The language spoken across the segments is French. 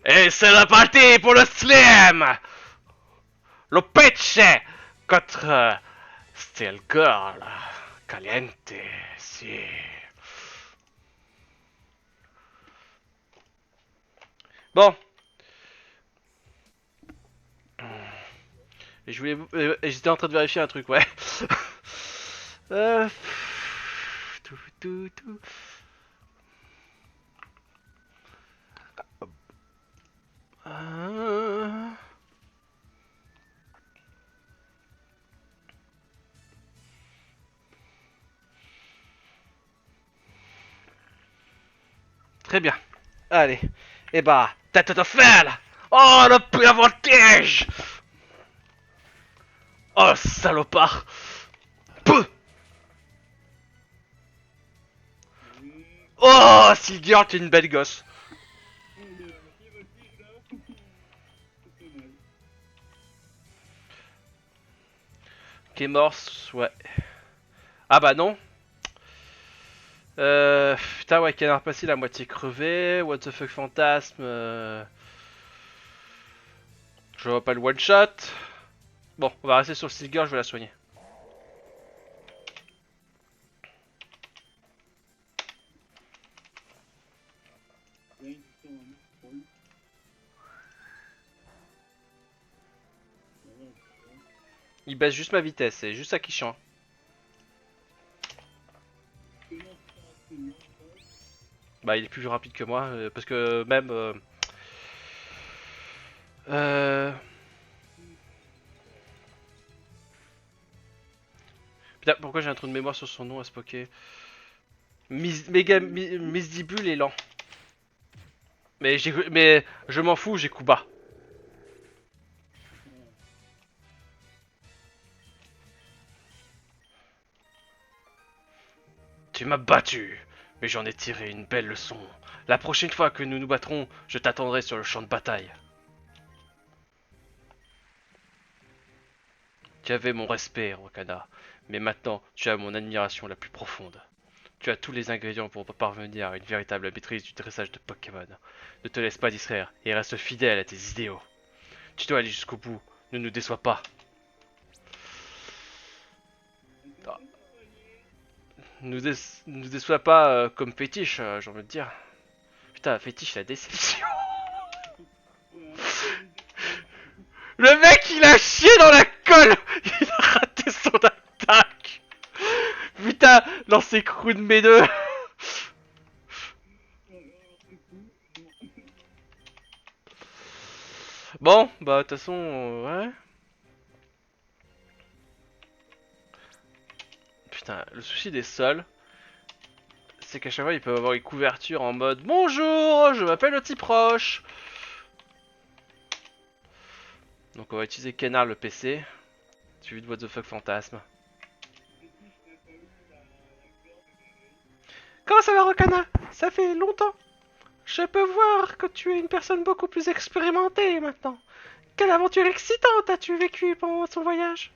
Et c'est la partie pour le slam. Le pitch contre Steel Girl. Caliente, si. Bon. Et je voulais, j'étais en train de vérifier un truc, ouais. euh... tout. Euh... Très bien. Allez. Et bah, tête de fer. Oh, le plus avantage. Oh, salopard. Pouh. Oh, Sylvia, t'es une belle gosse. Qui est morse, ouais. Ah bah non. Putain, ouais, canard passé, la moitié crevé. What the fuck fantasme. Je vois pas le one shot. Bon, on va rester sur le Silger, je vais la soigner. Il baisse juste ma vitesse, c'est juste ça qui change. Bah, il est plus rapide que moi, parce que même. Euh... Putain, pourquoi j'ai un trou de mémoire sur son nom à Spoké? Misdibule est lent. Mais je m'en fous, j'ai coup bas. Tu m'as battu, mais j'en ai tiré une belle leçon. La prochaine fois que nous nous battrons, je t'attendrai sur le champ de bataille. Tu avais mon respect, Rokana, mais maintenant tu as mon admiration la plus profonde. Tu as tous les ingrédients pour parvenir à une véritable maîtrise du dressage de Pokémon. Ne te laisse pas distraire et reste fidèle à tes idéaux. Tu dois aller jusqu'au bout, ne nous déçois pas. Nous déçois pas comme fétiche, j'ai envie de dire. Putain, fétiche, la déception. Le mec, il a chié dans la colle. Il a raté son attaque. Putain, lancer coup de mes deux. Bon, bah, de toute façon, ouais. Putain, le souci des sols, c'est qu'à chaque fois, ils peuvent avoir une couverture en mode bonjour, je m'appelle le type proche. Donc, on va utiliser Canard le PC, suivi de What the fuck Fantasme. Comment ça va, Rokana? Ça fait longtemps. Je peux voir que tu es une personne beaucoup plus expérimentée maintenant. Quelle aventure excitante as-tu vécue pendant ton voyage?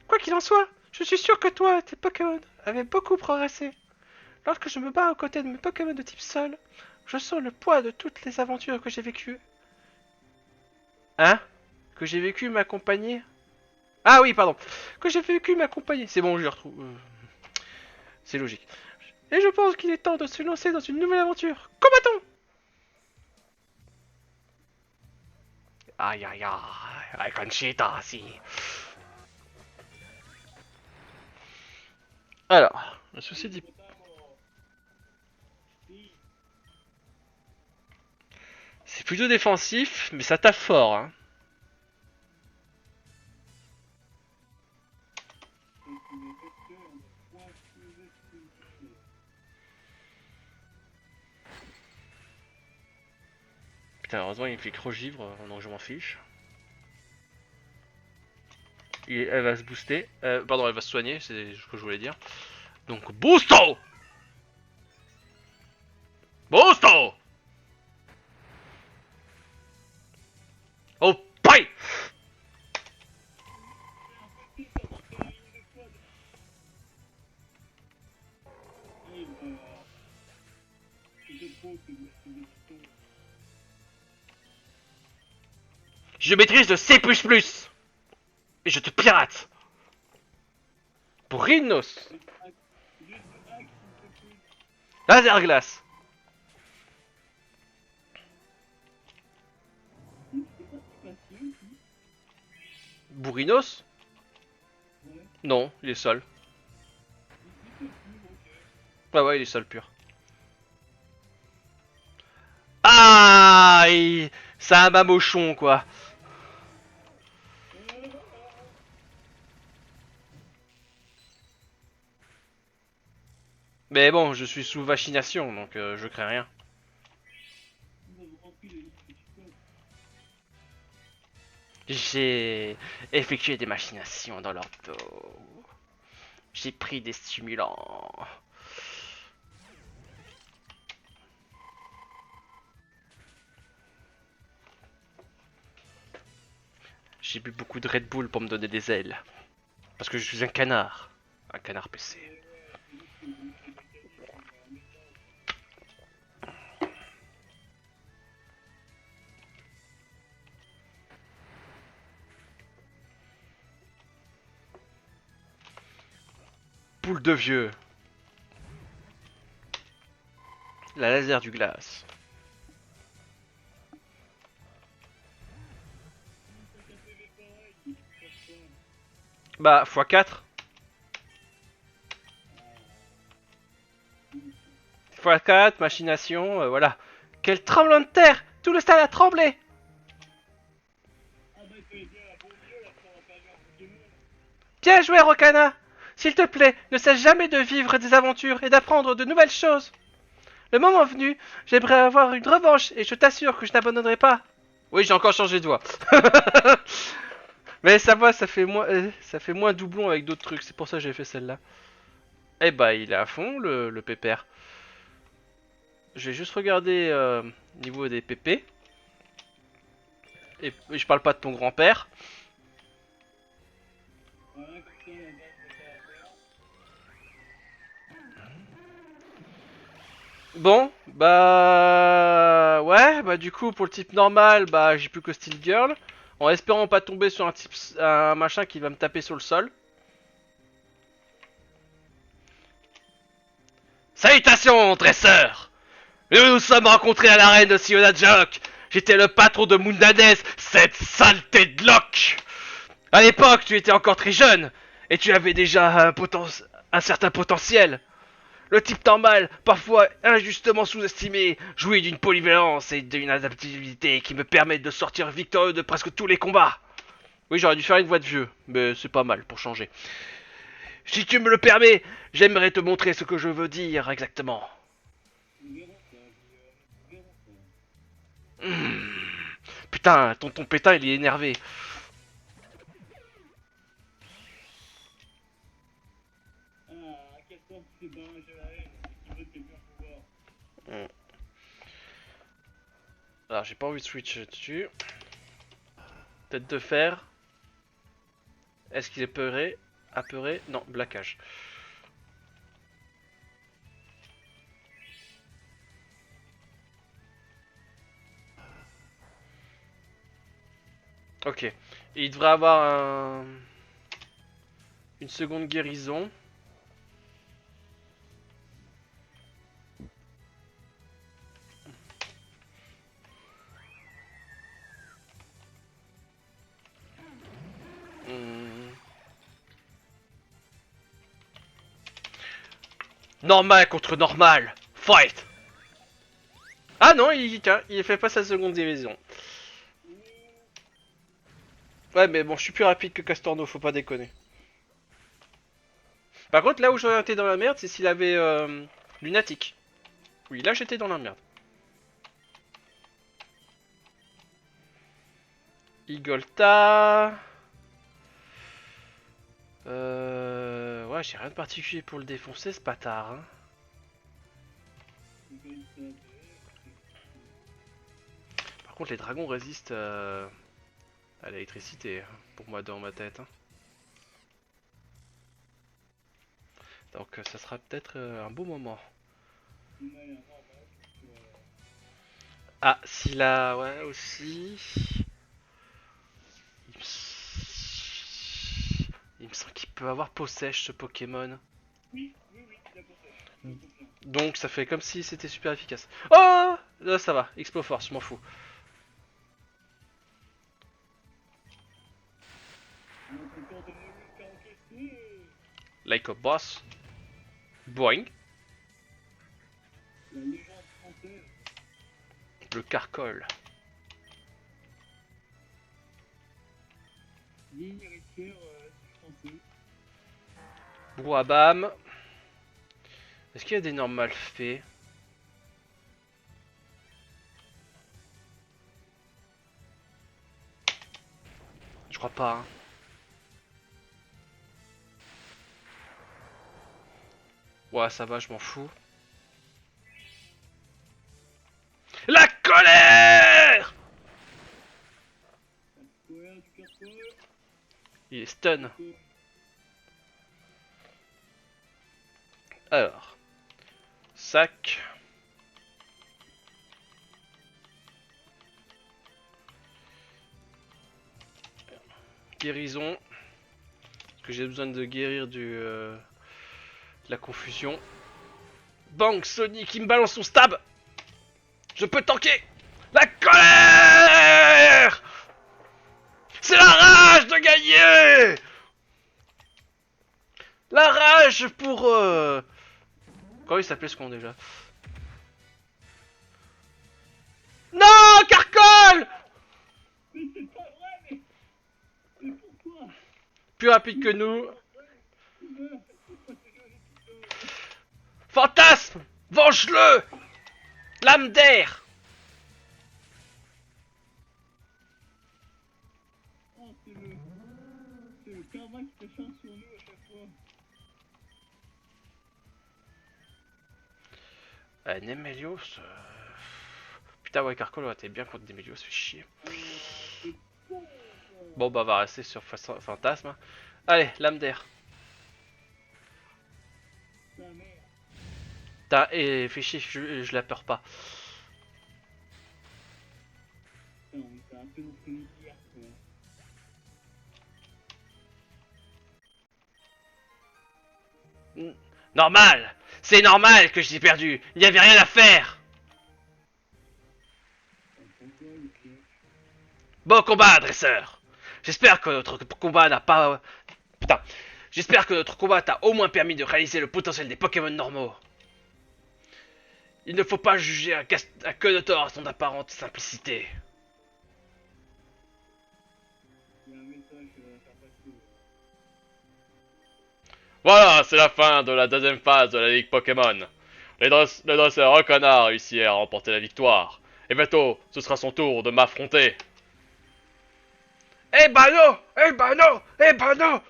Quoi qu'il en soit, je suis sûr que toi et tes Pokémon avaient beaucoup progressé. Lorsque je me bats aux côtés de mes Pokémon de type sol, je sens le poids de toutes les aventures que j'ai vécues. Hein? Que j'ai vécu m'accompagner? Ah oui, pardon. Que j'ai vécu m'accompagner. C'est bon, je le retrouve. C'est logique. Et je pense qu'il est temps de se lancer dans une nouvelle aventure. Combattons! Aïe aïe aïe, Conchita, si. Alors, le souci dit. C'est plutôt défensif, mais ça tape fort. Hein. Putain, heureusement il me fait givre, donc je m'en fiche. Et elle va se booster. Pardon, elle va se soigner, c'est ce que je voulais dire. Donc, Boosto! Boosto! Oh, bye! Je maîtrise le C++. Et je te pirate. Bourrinos. Laser glace. Bourrinos? Non, il est seul. Ah ouais, il est seul pur. Ah, c'est un mamochon quoi. Mais bon, je suis sous vaccination, donc je crains rien. J'ai effectué des machinations dans leur dos. J'ai pris des stimulants. J'ai bu beaucoup de Red Bull pour me donner des ailes. Parce que je suis un canard. Un canard PC. Poule de vieux. La laser du glace. Bah, x4. x4, machination, voilà. Quel tremblement de terre! Tout le stade a tremblé! Bien joué, Rokana! S'il te plaît, ne cesse jamais de vivre des aventures et d'apprendre de nouvelles choses. Le moment venu, j'aimerais avoir une revanche et je t'assure que je n'abandonnerai pas. Oui, j'ai encore changé de voix. Mais ça va, ça fait moins doublon avec d'autres trucs, c'est pour ça que j'ai fait celle-là. Eh bah, il est à fond, le pépère. Je vais juste regarder niveau des pépés. Et je parle pas de ton grand-père. Bon, bah... Ouais, bah du coup, pour le type normal, bah j'ai plus que Steel Girl. En espérant pas tomber sur un machin qui va me taper sur le sol. Salutations, dresseur! Nous nous sommes rencontrés à l'arène de Siona Jok. J'étais le patron de Mundades, cette saleté de Locke. À l'époque, tu étais encore très jeune, et tu avais déjà un certain potentiel. Le type normal, parfois injustement sous-estimé, jouit d'une polyvalence et d'une adaptabilité qui me permettent de sortir victorieux de presque tous les combats. Oui, j'aurais dû faire une voix de vieux, mais c'est pas mal pour changer. Si tu me le permets, j'aimerais te montrer ce que je veux dire exactement. Hmm. Putain, tonton Pétain, il est énervé. Hmm. Alors, j'ai pas envie de switch dessus. Tête de fer. Est-ce qu'il est peuré? Apeuré? Non, blacage. Ok. Et il devrait avoir une seconde guérison. Hmm. Normal contre normal. Fight. Ah non, il fait pas sa seconde division. Ouais, mais bon, je suis plus rapide que Castorno, faut pas déconner. Par contre, là où j'aurais été dans la merde, c'est s'il avait Lunatic. Oui, là j'étais dans la merde. Igolta. Ouais, j'ai rien de particulier pour le défoncer, ce bâtard. Hein. Par contre, les dragons résistent à l'électricité, hein, pour moi, dans ma tête. Hein. Donc, ça sera peut-être un beau moment. Ah, s'il a... Ouais, aussi... peut avoir peau sèche ce Pokémon. Oui, oui, oui, il a pour ça. Donc ça fait comme si c'était super efficace. Oh là ça va, Exploforce, je m'en fous. Donc le corps de Maurice qu'a encaissé. Like a boss. Boing. La légende française. Le carcol. Digne héritière du français. Brouhabam. Est-ce qu'il y a des normes mal faits? Je crois pas. Hein. Ouais, ça va, je m'en fous. La colère! Colère du caracol. Il est stun. Alors. Sac. Guérison. Parce que j'ai besoin de guérir de la confusion. Bang, Sonic, il me balance son stab. Je peux tanker. La colère! C'est la rage de gagner! La rage pour... Comment il s'appelait ce con déjà? Non, Carcol! Mais c'est pas vrai, mais pourquoi? Plus rapide que nous. Pourquoi Fantasme! Venge-le! Lame d'air! Oh, c'est le karma qui s'acharne sur nous à chaque fois. Nemelios... Putain, ouais, Carcol aurait été bien contre Nemelios, fait chier. Bon, bah, on va rester sur Fantasme. Allez, lame d'air. Ta mère. Et fais chier, je la peur pas. Putain, on était un peu notre hier, quoi. Normal! C'est normal que j'ai perdu! Il n'y avait rien à faire! Bon combat, dresseur! J'espère que notre combat n'a pas... Putain. J'espère que notre combat t'a au moins permis de réaliser le potentiel des Pokémon normaux. Il ne faut pas juger un queue de tort à son apparente simplicité. Il y a un message à faire passer. Voilà, c'est la fin de la deuxième phase de la Ligue Pokémon. Le dresseur Recon a réussi à remporter la victoire. Et bientôt, ce sera son tour de m'affronter. Eh ben non! Eh ben non! Eh ben non!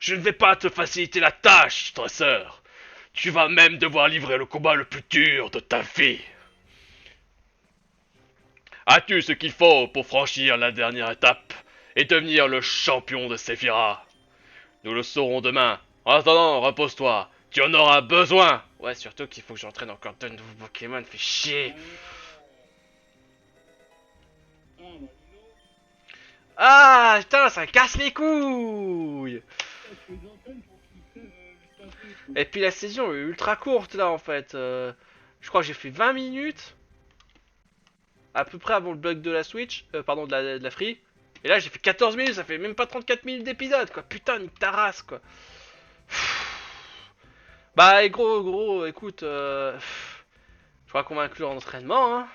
Je ne vais pas te faciliter la tâche, dresseur. Tu vas même devoir livrer le combat le plus dur de ta vie. As-tu ce qu'il faut pour franchir la dernière étape et devenir le champion de Sephira? Nous le saurons demain. En attendant, repose-toi. Tu en auras besoin. Ouais, surtout qu'il faut que j'entraîne encore deux nouveaux Pokémon, fait chier. Ah, bah, dis donc. Ah, putain, ça casse les couilles. Tu les entraînes pour qu'ils crèvent juste un peu et tout. Et puis la saison est ultra courte là en fait. Je crois que j'ai fait 20 minutes. À peu près avant le bug de la Switch. Pardon, de la Free. Et là j'ai fait 14 minutes, ça fait même pas 34 minutes d'épisode quoi. Putain, nique ta race quoi. Bah et gros, écoute. Je crois qu'on va inclure en entraînement hein.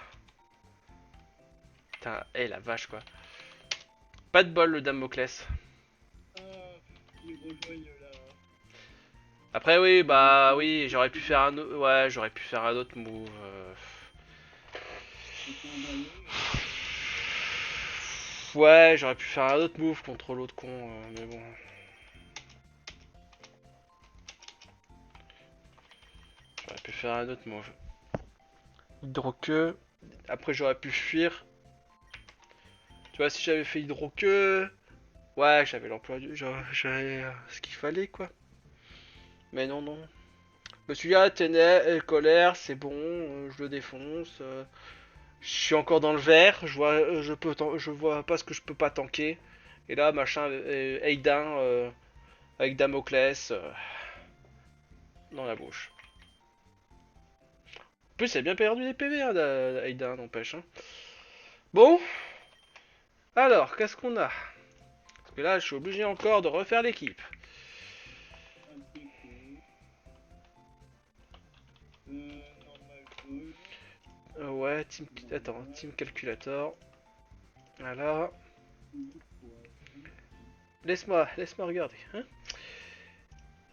Putain, la vache quoi. Pas de bol le Damoclès. Ah, ils rejoignent là. Après oui, bah oui, j'aurais pu faire un autre... Ouais, j'aurais pu faire un autre move. Ils sont envoyés. Ouais, j'aurais pu faire un autre move contre l'autre con, mais bon. J'aurais pu faire un autre move. Hydroqueue. Après j'aurais pu fuir. Tu vois, si j'avais fait hydroqueue... Ouais, j'avais l'emploi du... J'avais ce qu'il fallait, quoi. Mais non, non. Je me suis dit, ah, colère, c'est bon, je le défonce. Je suis encore dans le vert, je vois pas ce que je peux pas tanker. Et là, machin, Aidin, avec Damoclès dans la bouche. En plus, il a bien perdu des PV, hein, Aida, n'empêche. Hein. Bon, alors, qu'est-ce qu'on a? Parce que là, je suis obligé encore de refaire l'équipe. Un TP. Normal call. Ouais, team... Attends, team calculator. Voilà. Laisse-moi regarder. Hein.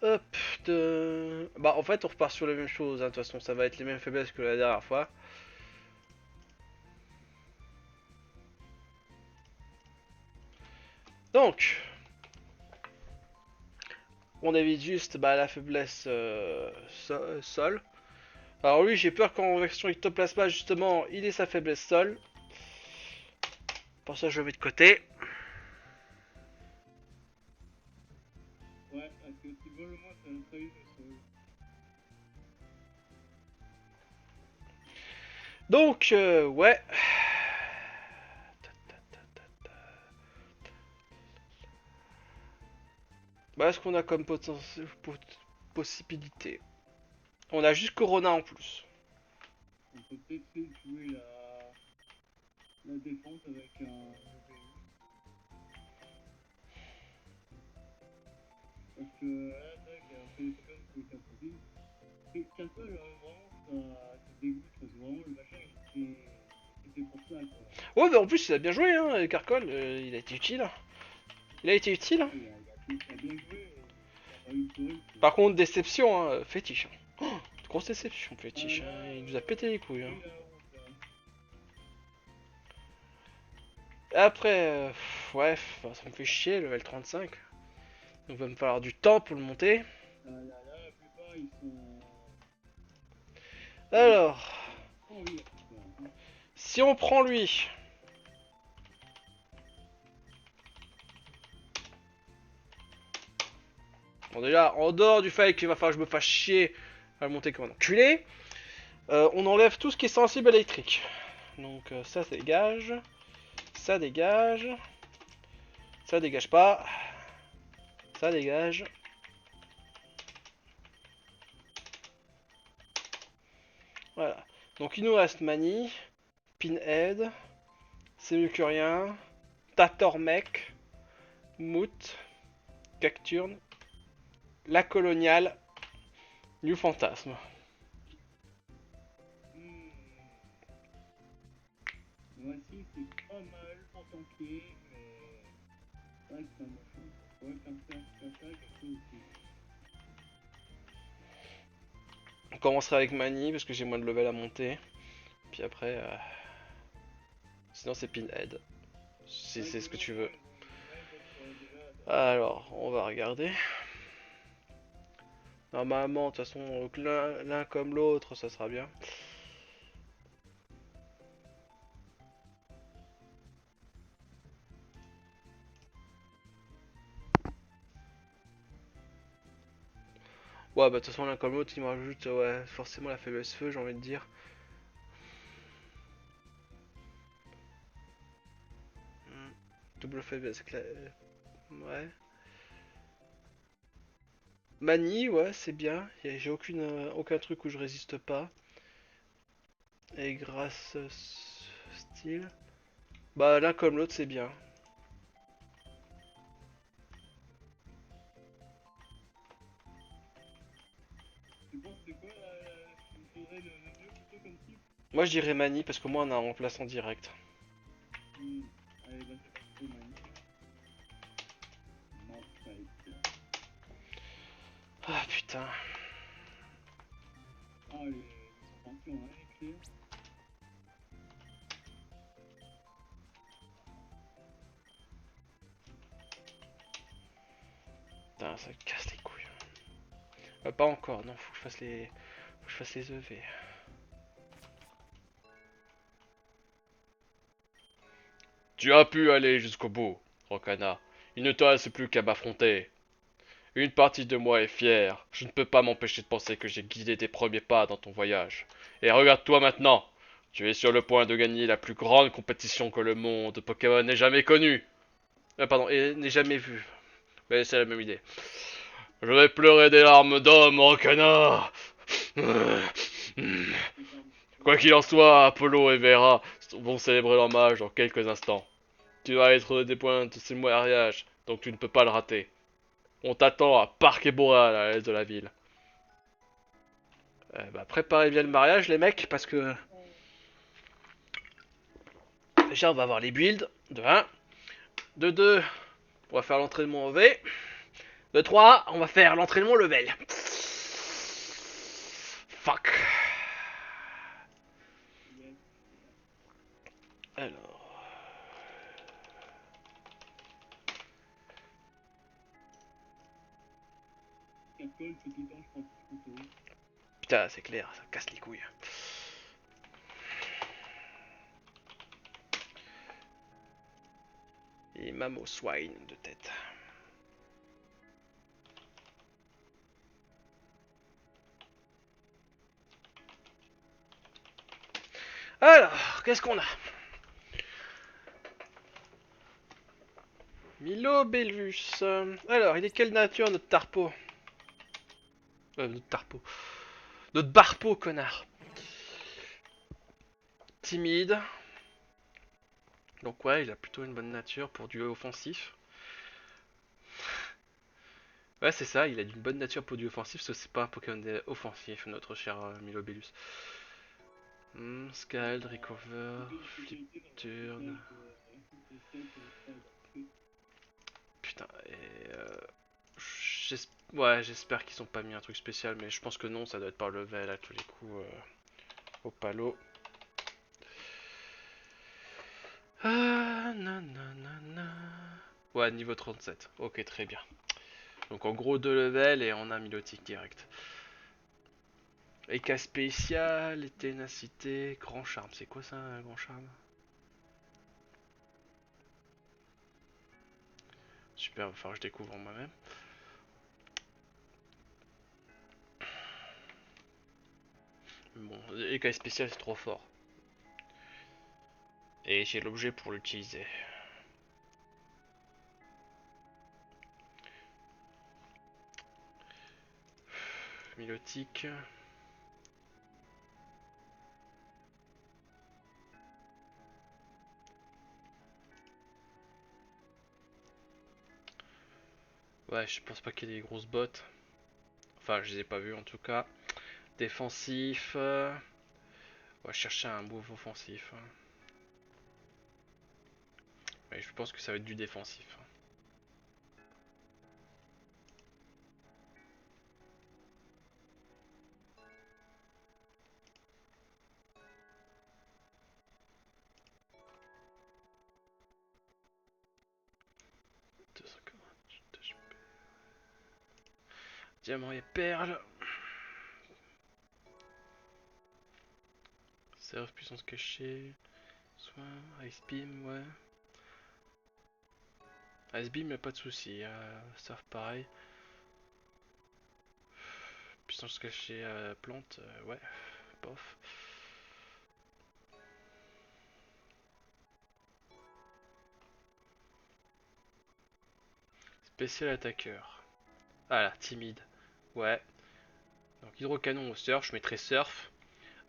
Hop, de... Bah, en fait, on repart sur les mêmes choses. Hein. De toute façon, ça va être les mêmes faiblesses que la dernière fois. Donc, on évite juste bah, la faiblesse sol. Alors lui, j'ai peur qu'en version ectoplasma, justement, il ait sa faiblesse sol. Pour ça, je le mets de côté. Ouais, parce que si vol, moi, ça a failli le sol. Donc, ouais. Bah, ce qu'on a comme possibilité. On a juste Corona en plus. On peut peut-être essayer de jouer la défense avec un EVE. Parce que là, tac, après les faiblesses de Castle, et Castle, vraiment, ça dégoûte. Parce que vraiment, le machin, il était pour ça, quoi. Ouais, bah en plus, il a bien joué, hein, Carcol. Il a été utile. Il a été utile. Hein. Il a bien joué, il a pas eu de souris. Par contre, déception, hein, fétiche. Oh, grosse déception, fétiche. Hein. Il nous a pété les couilles. Hein. Après, ouais, ça me fait chier, level 35. Donc, va me falloir du temps pour le monter. Là, la plupart, ils sont... Alors, Oh oui, super. si on prend lui. Bon, déjà, en dehors du fait qu'il va falloir que je me fasse chier à le monter comme un enculé, on enlève tout ce qui est sensible à l'électrique. Donc, ça dégage. Ça dégage. Ça dégage pas. Ça dégage. Voilà. Donc il nous reste Mani, Pinhead, Sémucurien, Tatormec, Moot, Cacturne, La Coloniale, New Fantasme. Voici, c'est pas mal pour tanker, mais... C'est vrai que c'est un machin. Ouais, faire ça, quelque chose aussi. On commencera avec Mani parce que j'ai moins de level à monter. Puis après... Sinon c'est Pinhead. Si c'est ce que tu veux. Alors, on va regarder. Normalement, de toute façon, l'un comme l'autre, ça sera bien. Ouais, bah de toute façon, l'un comme l'autre, il me rajoute ouais, forcément la faiblesse feu, j'ai envie de dire. Double faiblesse, ouais. Mani, ouais, c'est bien. J'ai aucun truc où je résiste pas. Et grâce style. Bah l'un comme l'autre, c'est bien. Tu penses que c'est quoi il faudrait le mieux plutôt comme type? Moi je dirais Mani parce que moi on a un remplaçant direct. Allez, bah c'est parti, Mani. Malphite. Ah putain. Ah, ils sont tensions, hein, les clés. Putain, ça casse les couilles. Pas encore, non, faut que je fasse les EV. Tu as pu aller jusqu'au bout, Rokana. Il ne te reste plus qu'à m'affronter. Une partie de moi est fière. Je ne peux pas m'empêcher de penser que j'ai guidé tes premiers pas dans ton voyage. Et regarde-toi maintenant. Tu es sur le point de gagner la plus grande compétition que le monde Pokémon n'ait jamais connue. Pardon, et n'ait jamais vue. Mais c'est la même idée. Je vais pleurer des larmes d'homme, Orcana. Quoi qu'il en soit, Apollo et Vera vont célébrer leur mariage dans quelques instants. Tu vas être des points de ces mariages, donc tu ne peux pas le rater. On t'attend à Parc et Boréal, à l'est de la ville. Bah, préparez bien le mariage, les mecs, parce que... Déjà, on va avoir les builds, de 1. De 2, on va faire l'entraînement V. De 3, on va faire l'entraînement level. Fuck. Yes. Alors... Capcom, petit temps, je prends un petit couteau. Putain, c'est clair, ça casse les couilles. Et Mamo Swine de tête. Alors, qu'est-ce qu'on a? Milo Bellus. Alors, il est quelle nature notre tarpo? Notre tarpo. Notre barpo, connard. Timide. Donc ouais, il a plutôt une bonne nature pour du offensif. Ouais, c'est ça, il a une bonne nature pour du offensif, sauf que c'est pas un Pokémon offensif, notre cher Milobellus. Scald, Recover, Flip Turn. Putain, et ouais, j'espère qu'ils ont pas mis un truc spécial, mais je pense que non, ça doit être par level à tous les coups au palo. Nanana. Ouais, niveau 37. Ok, très bien. Donc en gros 2 levels et on a Milotic direct. Eka spécial, ténacité, grand charme. C'est quoi ça, un grand charme? Super, va falloir que je découvre moi-même. Bon, Eka spécial c'est trop fort. Et j'ai l'objet pour l'utiliser. Milotic. Ouais, je pense pas qu'il y ait des grosses bottes. Enfin, je les ai pas vues en tout cas. Défensif. On va chercher un move offensif. Mais je pense que ça va être du défensif. Diamant et perle. Serve puissance cachée. Soin, Ice Beam, ouais. Ice Beam, y'a pas de souci. Serve pareil. Puissance cachée, plante, ouais. Bof. Spécial attaqueur. Ah là, timide. Ouais. Donc hydrocanon au surf, je mettrai surf.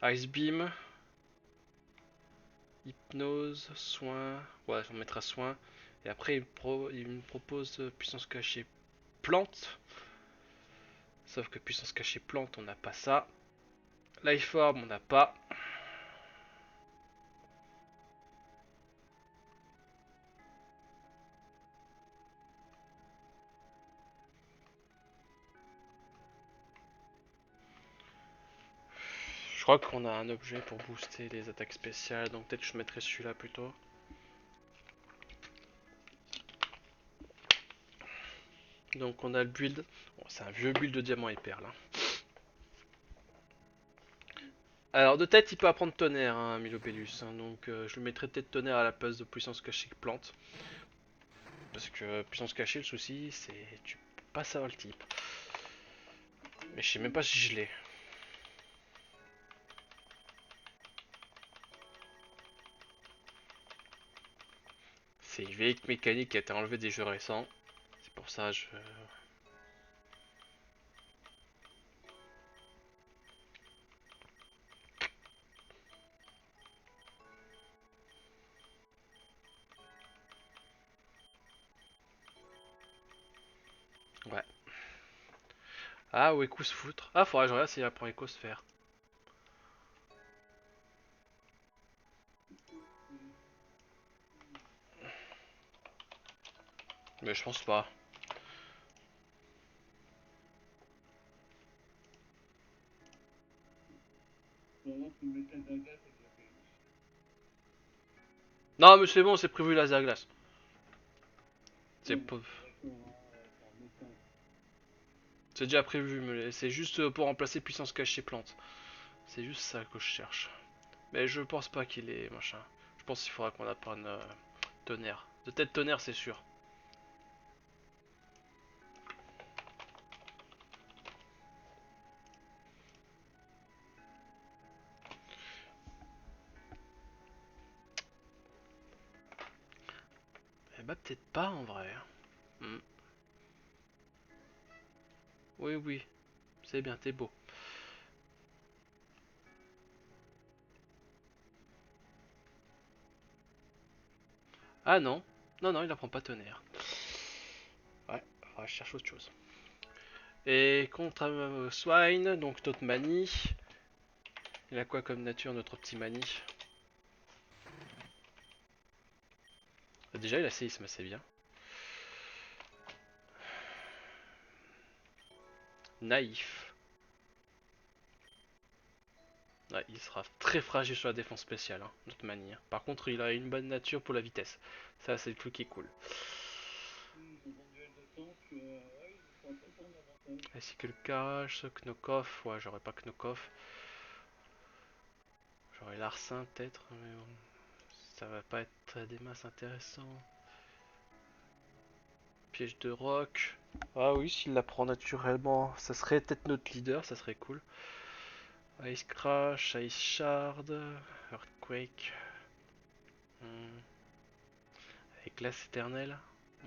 Ice Beam. Hypnose, soin. Ouais, on mettra soin. Et après, il me propose puissance cachée plante. Sauf que puissance cachée plante, on n'a pas ça. Life Orb, on n'a pas. Je crois qu'on a un objet pour booster les attaques spéciales, donc peut-être que je mettrai celui-là plutôt. Donc on a le build. Bon, c'est un vieux build de diamant et perle. Alors de tête il peut apprendre tonnerre, hein, Milopellus, hein, donc je lui mettrai peut-être tonnerre à la place de puissance cachée plante. Parce que puissance cachée, le souci c'est tu peux pas savoir le type. Mais je sais même pas si je l'ai. C'est une vieille mécanique qui a été enlevée des jeux récents. C'est pour ça je... Ah, ou Echo se foutre. Ah, faudrait que je regarde s'il apprend Echo se faire. Mais je pense pas. Vraiment, tu me mets la glace et que je fais. Non, mais c'est bon, c'est prévu laser glace. C'est Ouais, pas- d'accord, hein, c'est un méchant. c'est déjà prévu, mais c'est juste pour remplacer puissance cachée plante. C'est juste ça que je cherche. Mais je pense pas qu'il est machin. Je pense qu'il faudra qu'on apprenne tonnerre. De tête tonnerre, c'est sûr. Eh bah, peut-être pas en vrai. Hmm. Oui, oui, c'est bien, t'es beau. Ah non, non, non, il apprend pas tonnerre. Ouais, faudra que je cherche autre chose. Et contre Swine, donc notre manie. Il a quoi comme nature notre petit manie? Déjà il a séisme, c'est bien. Naïf. Ouais, il sera très fragile sur la défense spéciale, hein, notre manie. Hein. Par contre il a une bonne nature pour la vitesse. Ça c'est le truc qui est cool. Dans un duel de tank, ouais, il pourra peut-être prendre l'avantage. Ainsi que le Karash, Knokov, ouais j'aurais pas Knokov. J'aurais Larcin peut-être, mais bon, ça va pas être des masses intéressants. Piège de roc. Ah oui, s'il l'apprend naturellement, ça serait peut-être notre leader, ça serait cool. Ice Crash, Ice Shard, Earthquake. Hmm. Avec glace éternelle.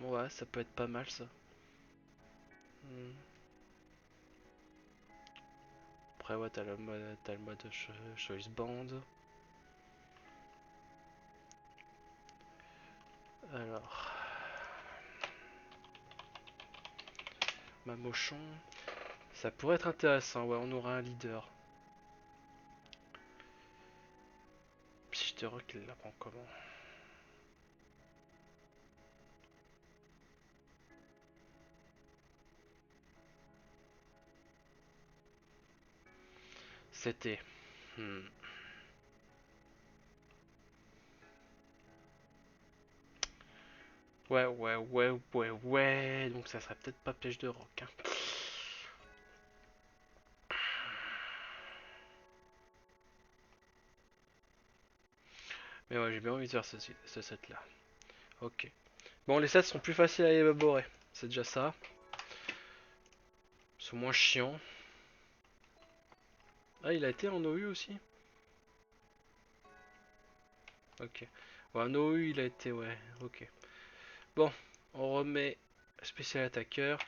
Ouais, ça peut être pas mal ça. Hmm. Après, ouais, t'as le mode Choice Band. Alors, Mamochon. Ça pourrait être intéressant, ouais, on aura un leader. Piège de roc, il l'apprend comment? C'était. Hmm. Ouais, ouais, ouais, ouais, ouais. Donc ça serait peut-être pas piège de roc. Hein. Mais ouais, j'ai bien envie de faire ce set là. Ok. Bon, les sets sont plus faciles à élaborer. C'est déjà ça. Ils sont moins chiants. Ah, il a été en OU aussi? Ok. Ouais, en OU, il a été, ouais. Ok. Bon, on remet spécial attaqueur.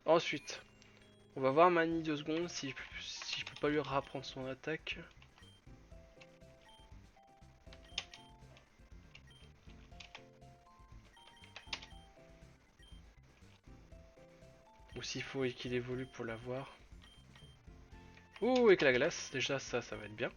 Ensuite, on va voir Mani 2 secondes si je peux pas lui rapprendre son attaque. Ou s'il faut qu'il évolue pour l'avoir. Ouh, avec la glace, déjà ça va être bien.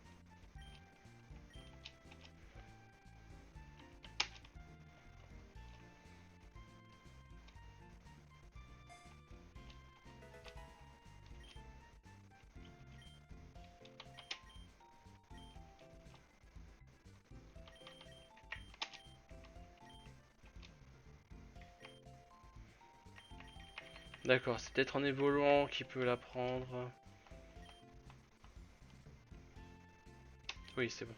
D'accord, c'est peut-être en évoluant qu'il peut l'apprendre. Oui, c'est bon.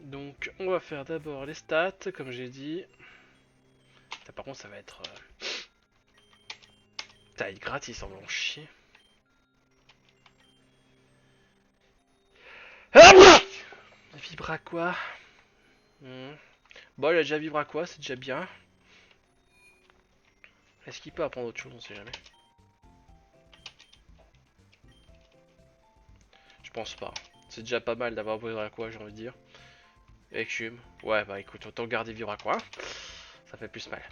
Donc, on va faire d'abord les stats, comme j'ai dit. Ça, par contre, ça va être... Taille gratis, en vont chier. Vibra quoi? Bon, il a déjà vibra quoi, c'est déjà bien. Est-ce qu'il peut apprendre autre chose? On sait jamais. Je pense pas. C'est déjà pas mal d'avoir besoin à quoi, j'ai envie de dire. Écume. Ouais, bah écoute, autant garder vivre à quoi. Ça fait plus mal.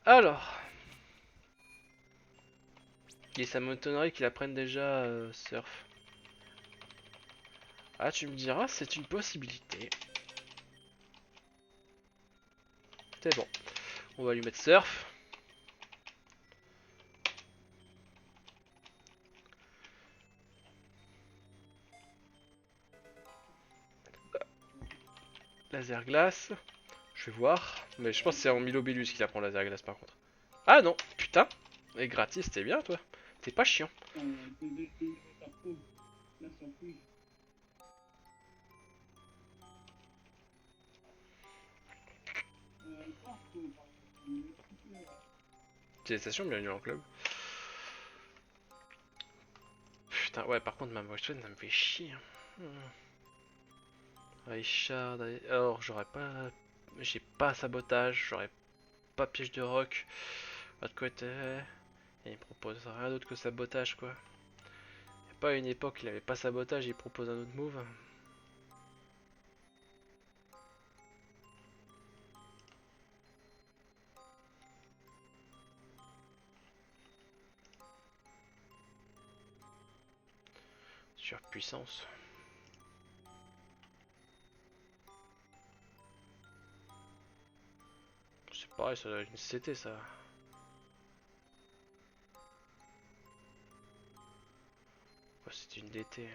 Alors. Et ça m'étonnerait qu'il apprenne déjà surf. Ah, tu me diras, c'est une possibilité. C'est bon. On va lui mettre surf. Laser glace. Je vais voir. Mais je pense que c'est en Milobélus qu'il apprend laser glace par contre. Ah non, putain. Et gratis, t'es bien toi. T'es pas chiant. Par contre, la surprise. Partout, Félicitations, bienvenue en club. Putain, ouais, par contre, ma voiture, ça me fait chier. Richard, alors j'aurais pas. J'ai pas sabotage, j'aurais pas piège de rock. L'autre côté. Et il propose rien d'autre que sabotage quoi. Y'a pas une époque il avait pas sabotage, il propose un autre move. Surpuissance. C'est pareil, ça doit être une CT ça. Ouais, c'est une DT.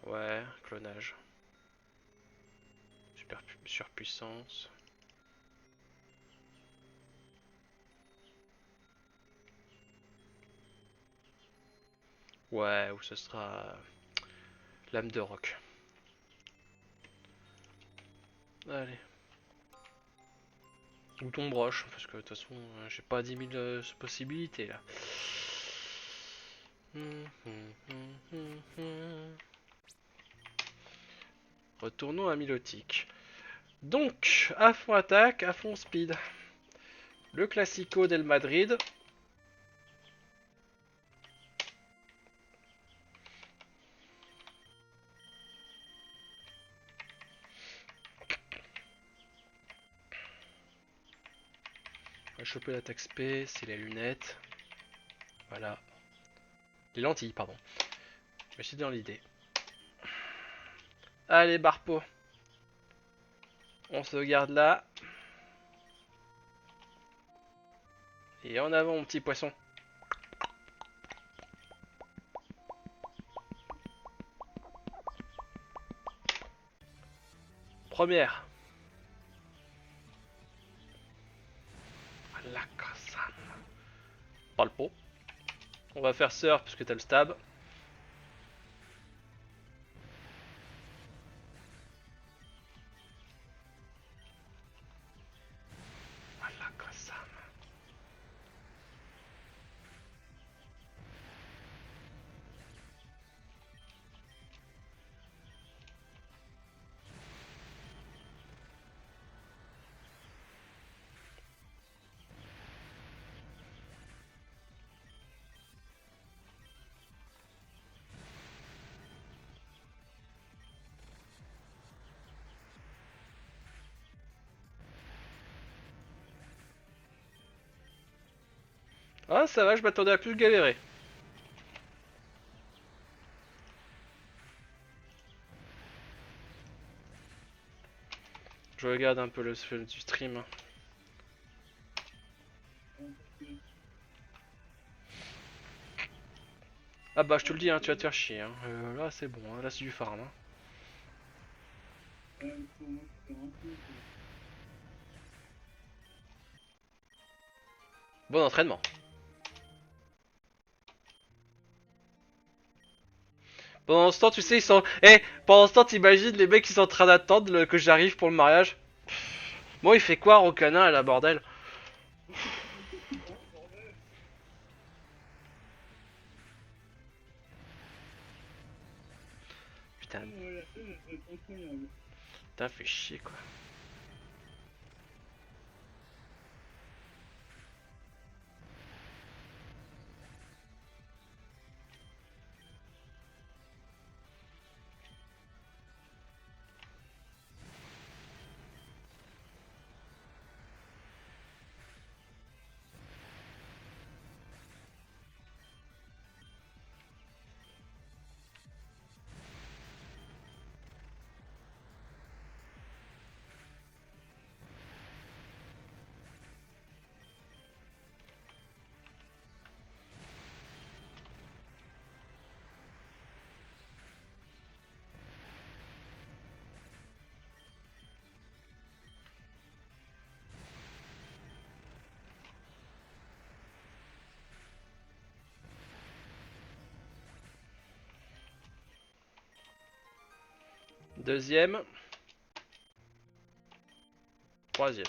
Ouais, clonage. Surpuissance. Ouais, ou ce sera lame de roc. Allez. Ou ton broche, parce que de toute façon, j'ai pas 10 000 possibilités là. Retournons à Milotic. Donc, à fond attaque, à fond speed. Le Classico del Madrid. On va choper l'attaque SP, c'est les lunettes. Voilà. Les lentilles, pardon. Mais c'est dans l'idée. Allez, Barpo. On se garde là. Et en avant, mon petit poisson. Première. La cassane. Pas le pot. On va faire surf parce que t'as le stab. La cassane. Ah, ça va, je m'attendais à plus galérer. Je regarde un peu le du stream. Ah bah je te le dis, hein, tu vas te faire chier. Hein. Là c'est bon, hein. Là c'est du farm. Hein. Bon entraînement. Pendant ce temps, tu sais, ils sont... Eh, pendant ce temps, t'imagines les mecs qui sont en train d'attendre que j'arrive pour le mariage. Bon, il fait quoi, Rokana, là, bordel? Putain, fait chier quoi. Deuxième. Troisième.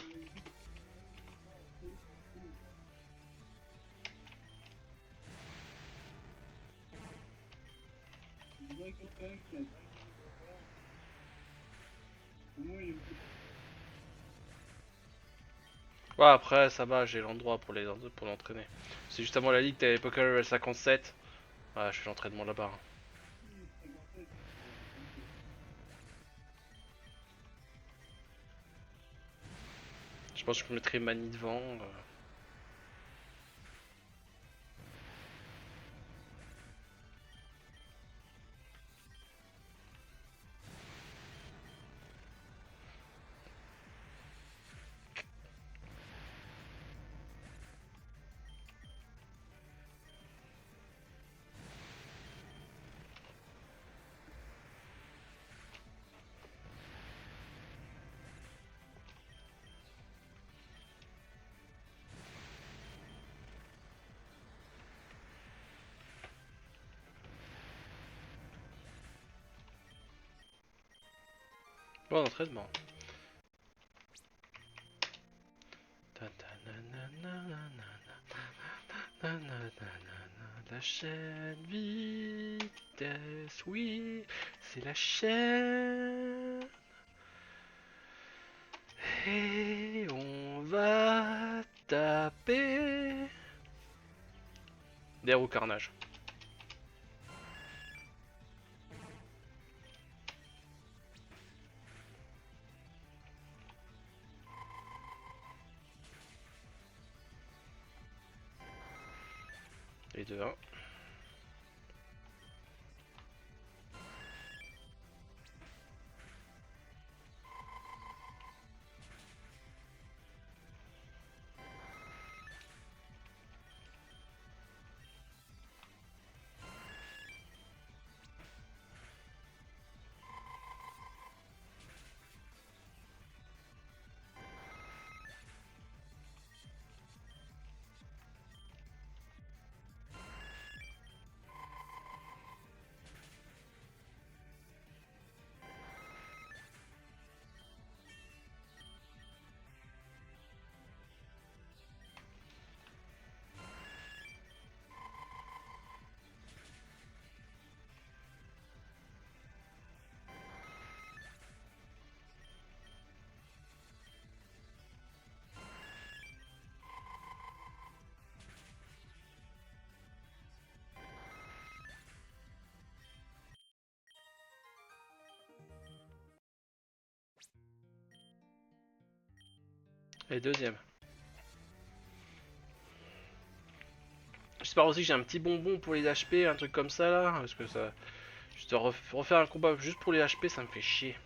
Je dirais quelqu'un qui a bien au moins, il est Ouais, après, ça va, j'ai l'endroit pour pour l'entraîner. C'est juste avant la ligue, t'avais Poker Level 57. Ouais, je fais l'entraînement là-bas. Hein. 57. Je pense que je mettrai Mani devant. Bon entraînement. La chaîne vitesse, oui, c'est la chaîne. Et on va taper. Des roues carnage. Et de 1. Et deuxième. J'espère aussi que j'ai un petit bonbon pour les HP, un truc comme ça là. Parce que ça. Juste refaire un combat juste pour les HP, ça me fait chier.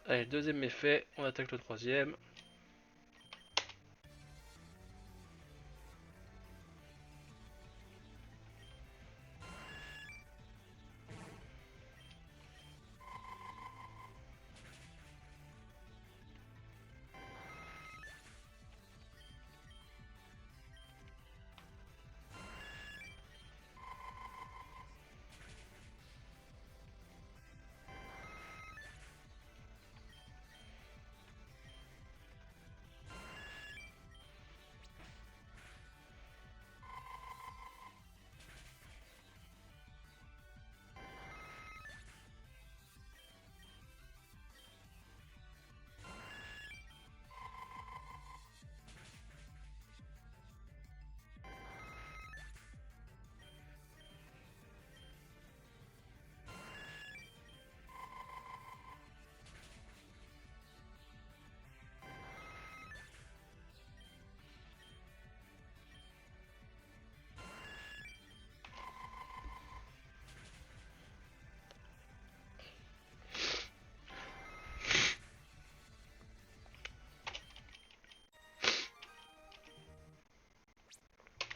Allez, le deuxième est fait, on attaque le troisième.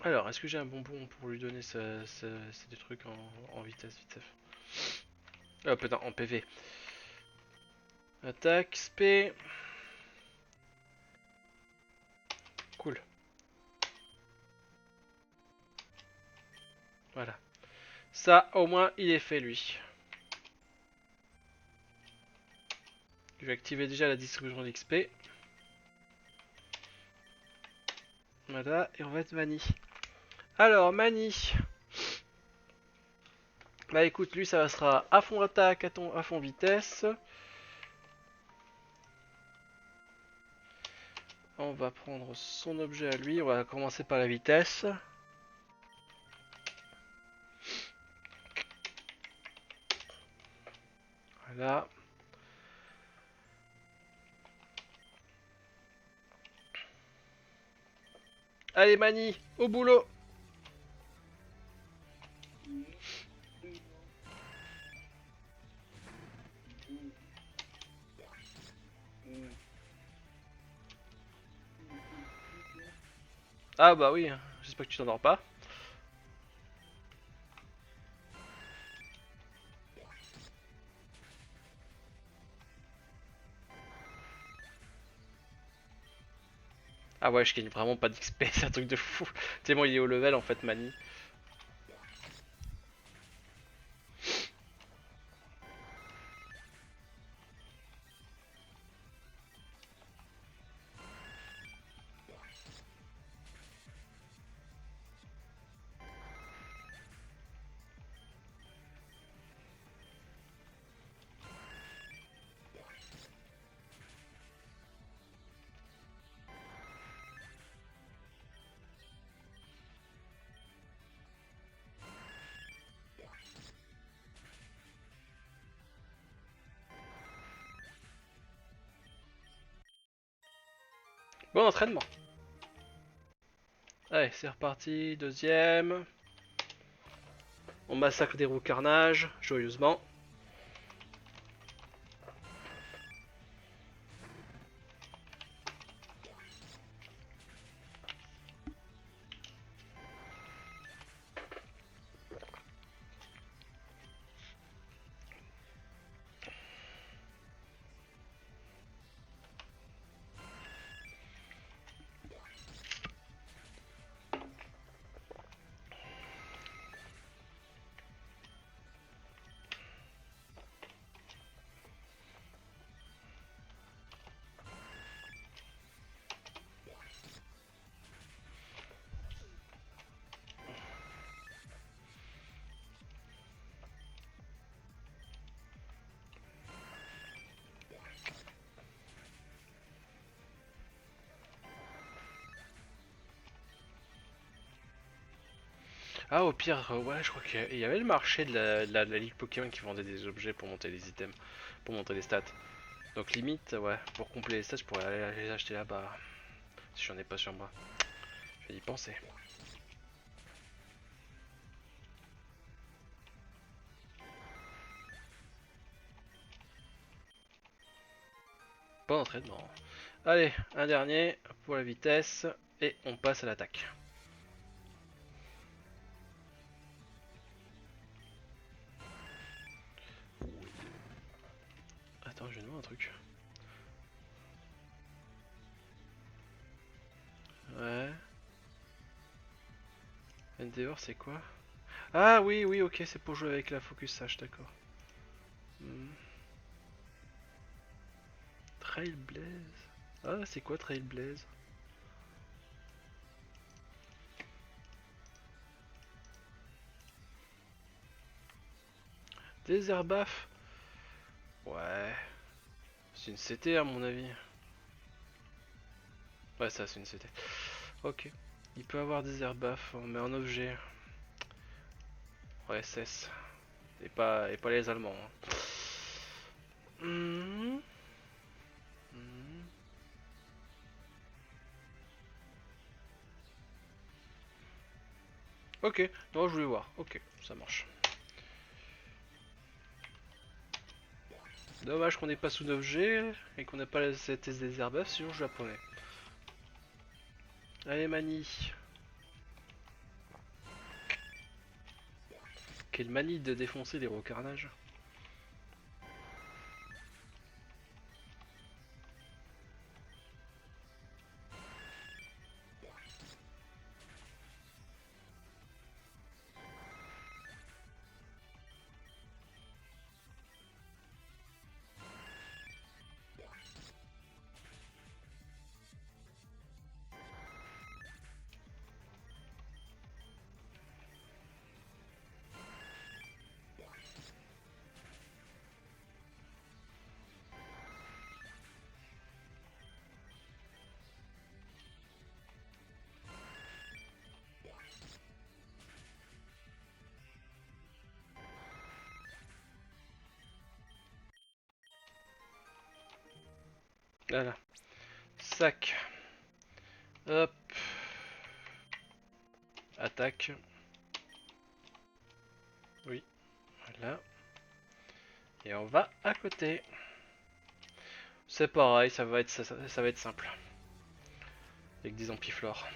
Alors, est-ce que j'ai un bonbon pour lui donner ces deux trucs en vitesse, vite fait. Oh putain, en PV. Attaque, SP. Cool. Voilà. Ça, au moins, il est fait, lui. Je vais activer déjà la distribution d'XP. Voilà, et on va être Mani. Alors, Mani. Bah écoute, lui, ça sera à fond attaque, à fond vitesse. On va prendre son objet à lui. On va commencer par la vitesse. Voilà. Allez, Mani, au boulot. Ah bah oui, j'espère que tu t'endors pas. Ah ouais, je gagne vraiment pas d'XP, c'est un truc de fou. Tellement il est au level en fait, Mani. Bon entraînement. Allez, c'est reparti, deuxième. On massacre des roues carnage, joyeusement. Ah, au pire, ouais, je crois qu'il y avait le marché de la Ligue Pokémon qui vendait des objets pour monter les items, pour monter les stats. Donc limite, ouais, pour compléter les stats, je pourrais aller les acheter là-bas. Si j'en ai pas sur moi. Je vais y penser. Pas d'entraînement. Allez, un dernier pour la vitesse et on passe à l'attaque. Attends, je vais demander un truc. Ouais. Endeavor, c'est quoi? Ah oui, oui, ok, c'est pour jouer avec la Focus Sash, d'accord. Trailblaze. Ah, c'est quoi Trailblaze? Desert Baf. Ouais. C'est une CT à mon avis. Ouais, ça c'est une CT. Ok. Il peut avoir des airbaf, mais en objet. Ouais, SS. Et pas les Allemands. Hein. Mhm. Mhm. Ok, non, je voulais voir. Ok, ça marche. Dommage qu'on n'ait pas sous 9G et qu'on n'ait pas la CTS des airbaf, sinon je la prenais. Allez, Mani. Quelle manie de défoncer les rocarnages. Voilà. Sac. Hop. Attaque. Oui. Voilà. Et on va à côté. C'est pareil, ça va être simple. Avec des ampiflores.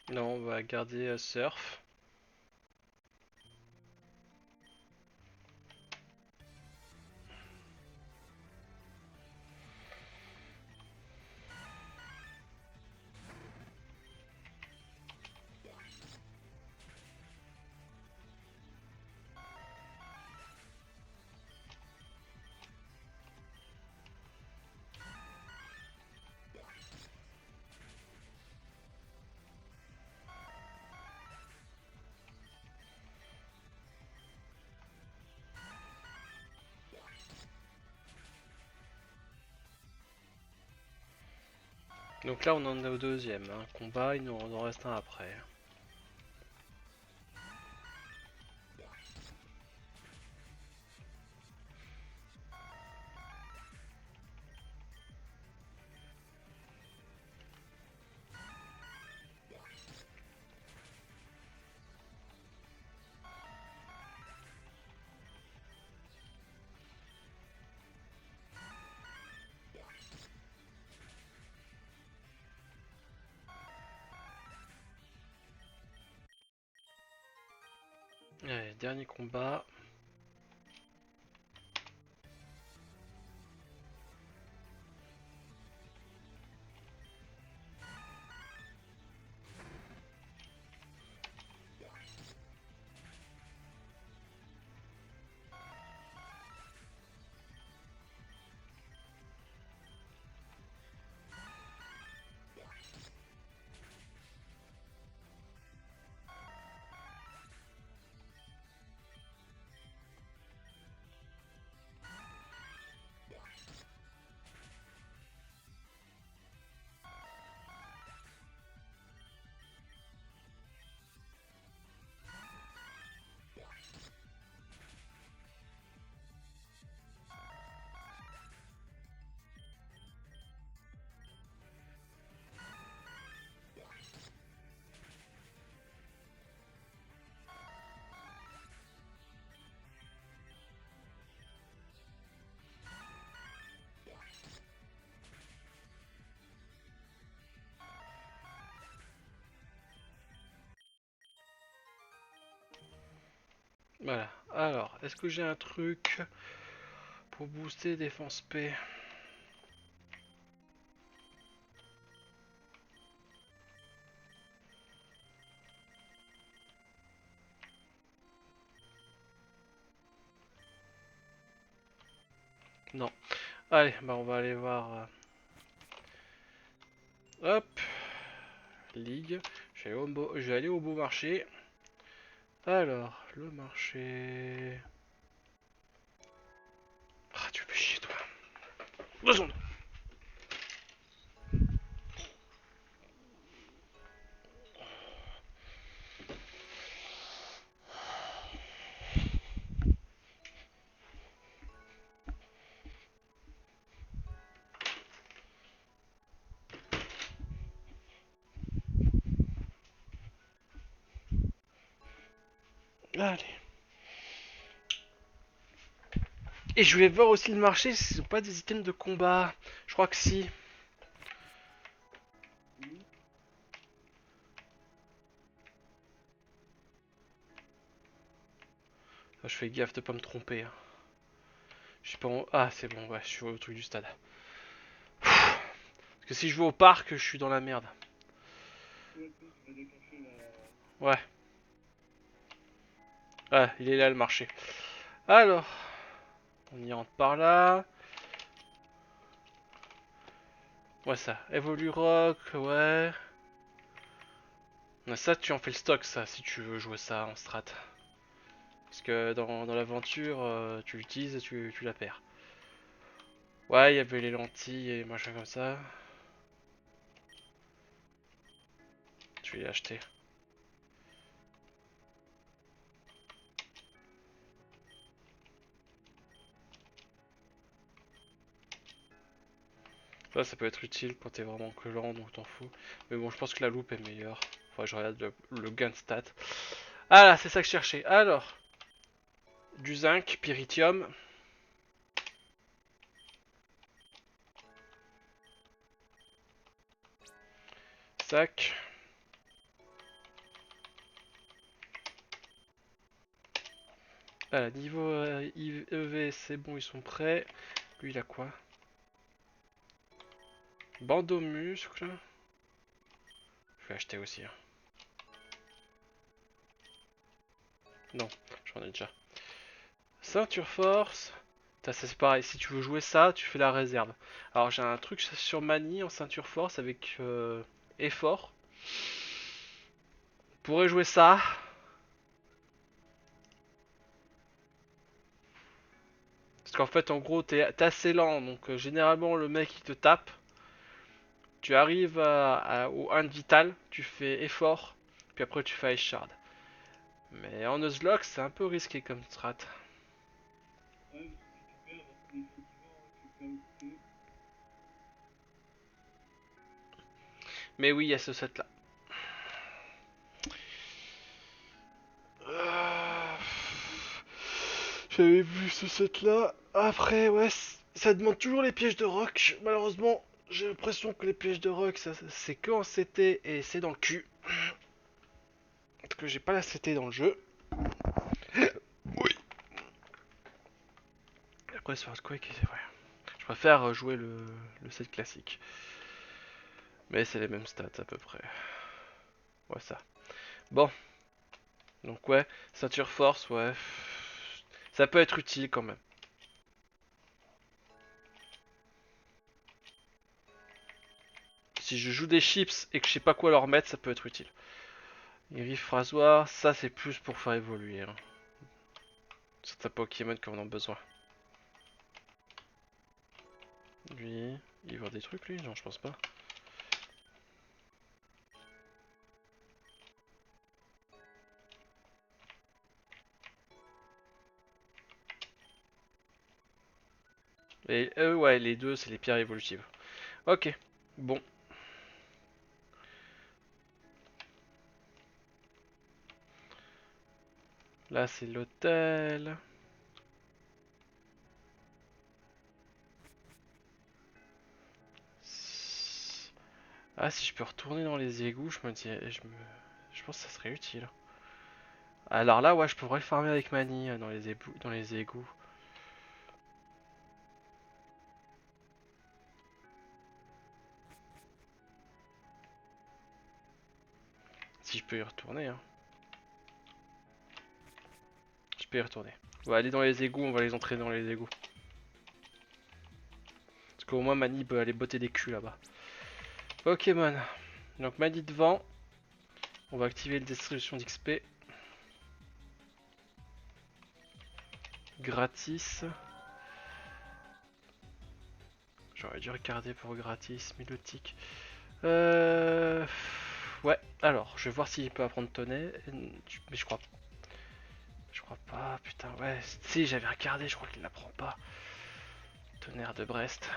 Non, on va garder surf. Donc là on en est au deuxième hein. Combat, il nous en reste un après. Allez, dernier combat. Voilà. Alors, est-ce que j'ai un truc pour booster défense P? Non. Allez, bah on va aller voir. Hop. Ligue. Je vais aller au beau marché. Alors, le marché. Ah, tu fais chier, toi. 2 secondes. Allez. Et je vais voir aussi le marché si c'est pas des items de combat. Je crois que si. Ah, je fais gaffe de pas me tromper. Hein. Je suis pas en... Ah, c'est bon, ouais, je suis au truc du stade. Parce que si je vais au parc, je suis dans la merde. Ouais, tu vas déclencher la. Ouais. Ah, il est là le marché. Alors, on y rentre par là. Ouais, ça. Evolu Rock, ouais. Ça, tu en fais le stock, ça, si tu veux jouer ça en strat. Parce que dans l'aventure, tu l'utilises et tu la perds. Ouais, il y avait les lentilles et machin comme ça. Je vais les acheter. Ça peut être utile quand t'es vraiment que lent, donc t'en fous. Mais bon, je pense que la loupe est meilleure. Faudrait que je regarde le gain de stat. Ah là, c'est ça que je cherchais. Alors, du zinc, pyrithium. Sac. Voilà, niveau EV, c'est bon, ils sont prêts. Lui, il a quoi? Bandeau muscle. Je vais acheter aussi. Hein. Non, j'en ai déjà. Ceinture force. C'est pareil, si tu veux jouer ça, tu fais la réserve. Alors j'ai un truc sur Mani en ceinture force avec effort. Pourrais jouer ça. Parce qu'en fait, en gros, t'es assez lent. Donc généralement, le mec il te tape. Tu arrives au 1 de vital, tu fais effort. Puis après, tu fais Ice Shard. Mais en Nuzlocke, c'est un peu risqué comme strat. Ouais, mais si tu perds, définitivement, tu perds le bouclier. Mais oui, il y a ce set là. J'avais vu ce set là. Après, ouais, ça demande toujours les pièges de rock. Malheureusement, j'ai l'impression que les pièges de rock, c'est que en CT et c'est dans le cul. Parce que j'ai pas la CT dans le jeu. Ouais, sur Earthquake, c'est vrai. Je préfère jouer le set classique. Mais c'est les mêmes stats à peu près. Ouais, ça. Bon. Donc ouais, ceinture force, ouais. Ça peut être utile quand même. Si je joue des chips et que je sais pas quoi leur mettre, ça peut être utile. Griffe rasoir, ça c'est plus pour faire évoluer. Hein. Certains Pokémon qui en ont besoin. Lui, il va voir des trucs lui? Non, je pense pas. Et eux, ouais, les deux, c'est les pierres évolutives. Ok, bon. Là, c'est l'hôtel. Ah, si je peux retourner dans les égouts, je me dis, je pense que ça serait utile. Alors là, ouais, je pourrais farmer avec Mani dans les égouts. Si je peux y retourner, hein. Je peux y retourner. On va aller dans les égouts, on va les entraîner dans les égouts. Parce qu'au moins Mani peut aller botter des culs là-bas. Pokémon. Donc Mani devant. On va activer le distribution d'XP. Gratis. J'aurais dû regarder pour gratis, Milotic. Ouais, alors, je vais voir s'il peut apprendre tonnet. Mais je crois. Je crois pas, putain, ouais. Si, j'avais regardé, je crois qu'il l'apprend pas. Tonnerre de Brest.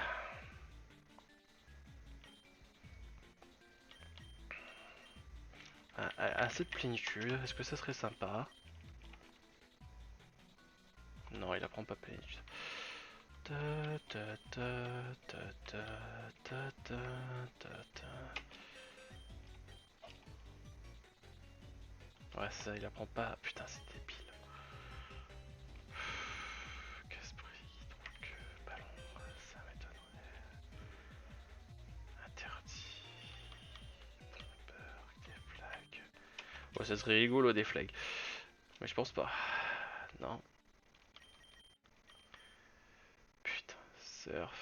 Assez de plénitude, est-ce que ça serait sympa? Non, il apprend pas plénitude. Ouais, ça, il apprend pas. Putain, c'est débile. Casse-bris, donc ballon, ça m'étonnerait. Interdit. Trompeur, des flags. Ouais, ça serait rigolo des flags. Mais je pense pas. Non. Putain, surf.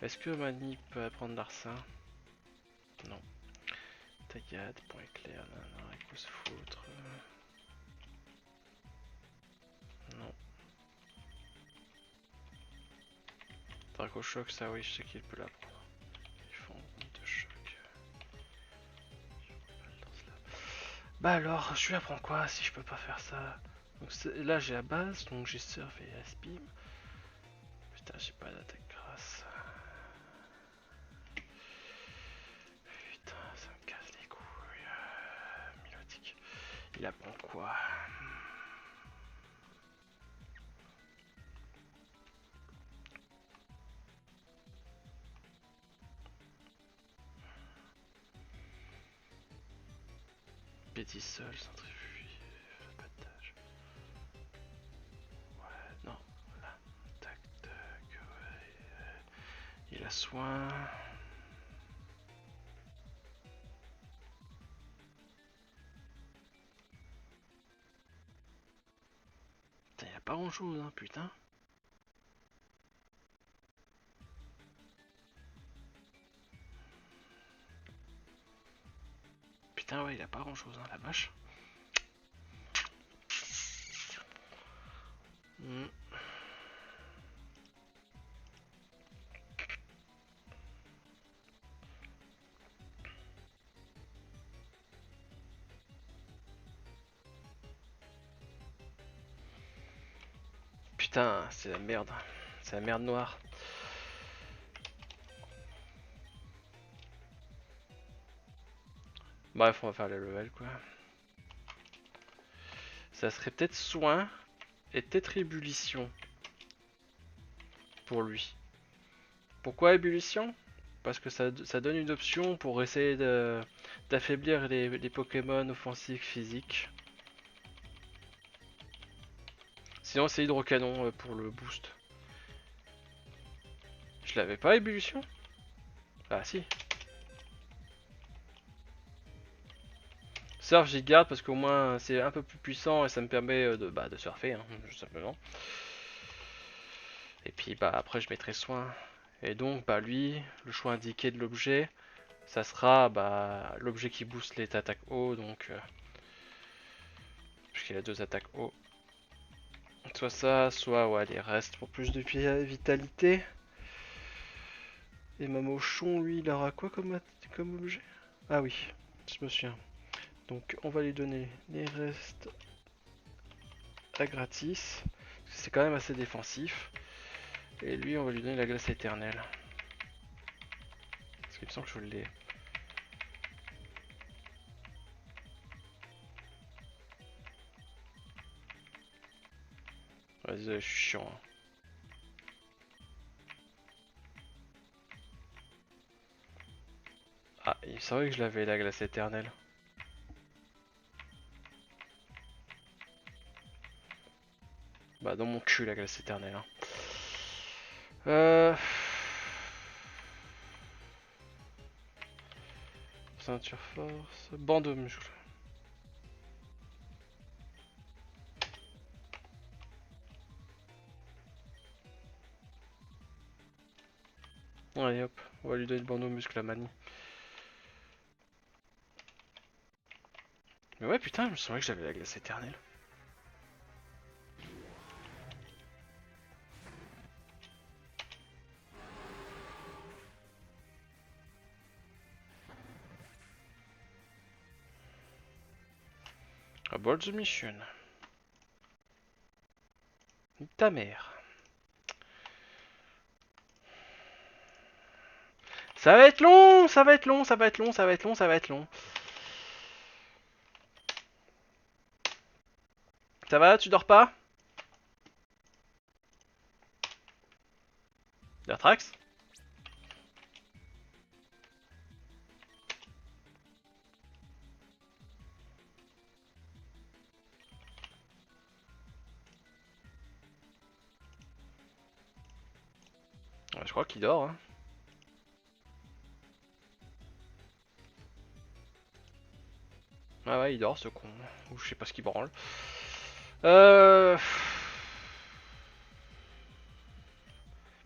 Est-ce que Mani peut apprendre l'arsen? Non. Taillade, point éclair, non, écho se foutre. Non. Draco choc, ça oui, je sais qu'il peut l'apprendre. Ils font de choc. Bah alors, je lui apprends quoi si je peux pas faire ça? Donc là j'ai la base, donc j'ai surf et aspim. Putain, j'ai pas d'attaque grasse. Putain, ça me casse les couilles. Milotic. Il apprend quoi? Pétisol, centrifuge, abattage. Ouais, non, voilà. Tac, tac, ouais. Il a soin. Putain, y a pas grand chose, hein, putain. Putain, ouais, il a pas grand chose, hein, la vache. Mm. Putain, c'est la merde. C'est la merde noire. Bref, on va faire le level quoi. Ça serait peut-être soin et peut-être ébullition pour lui. Pourquoi ébullition? Parce que ça donne une option pour essayer d'affaiblir les Pokémon offensifs physiques. Sinon c'est hydrocanon pour le boost. Je l'avais pas, ébullition? Ah si. Surf j'y garde parce qu'au moins c'est un peu plus puissant et ça me permet de surfer, hein, tout simplement. Et puis bah après je mettrai soin. Et donc bah lui, le choix indiqué de l'objet, ça sera bah l'objet qui booste les attaques haut, donc puisqu'il a 2 attaques haut. Soit ça, soit ouais les restes pour plus de vitalité. Et Mamochon lui il aura quoi comme objet? Ah oui, je me souviens. Donc on va lui donner les restes à gratis. C'est quand même assez défensif. Et lui on va lui donner la glace éternelle. Parce qu'il me semble que je l'ai. Ouais, désolé, je suis chiant. Hein. Ah, c'est vrai que je l'avais la glace éternelle. Bah dans mon cul la glace éternelle. Hein. Ceinture force, bandeau muscle. Allez hop, on va lui donner le bandeau muscle à Mani. Mais ouais putain, je me souviens que j'avais la glace éternelle. Abort the mission. Ta mère. Ça va être long, ça va être long, ça va être long, ça va être long, ça va être long. Ça va, tu dors pas? Dertrax? Ouais, je crois qu'il dort. Hein. Ah ouais, il dort ce con. Ou je sais pas ce qu'il branle.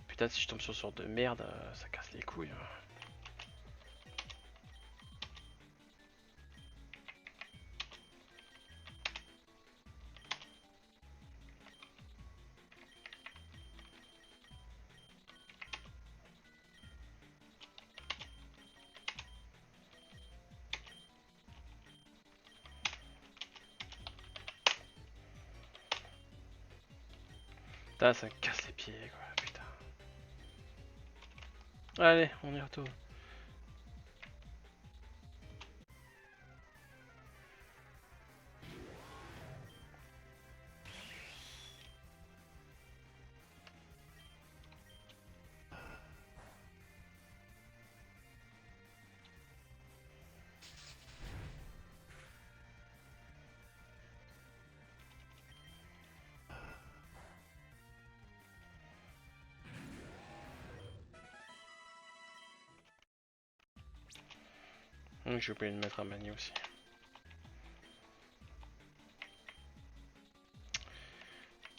Putain, si je tombe sur ce sort de merde, ça casse les couilles. Putain, ça me casse les pieds, quoi, putain. Allez, on y retourne. J'ai oublié de mettre un Mani aussi.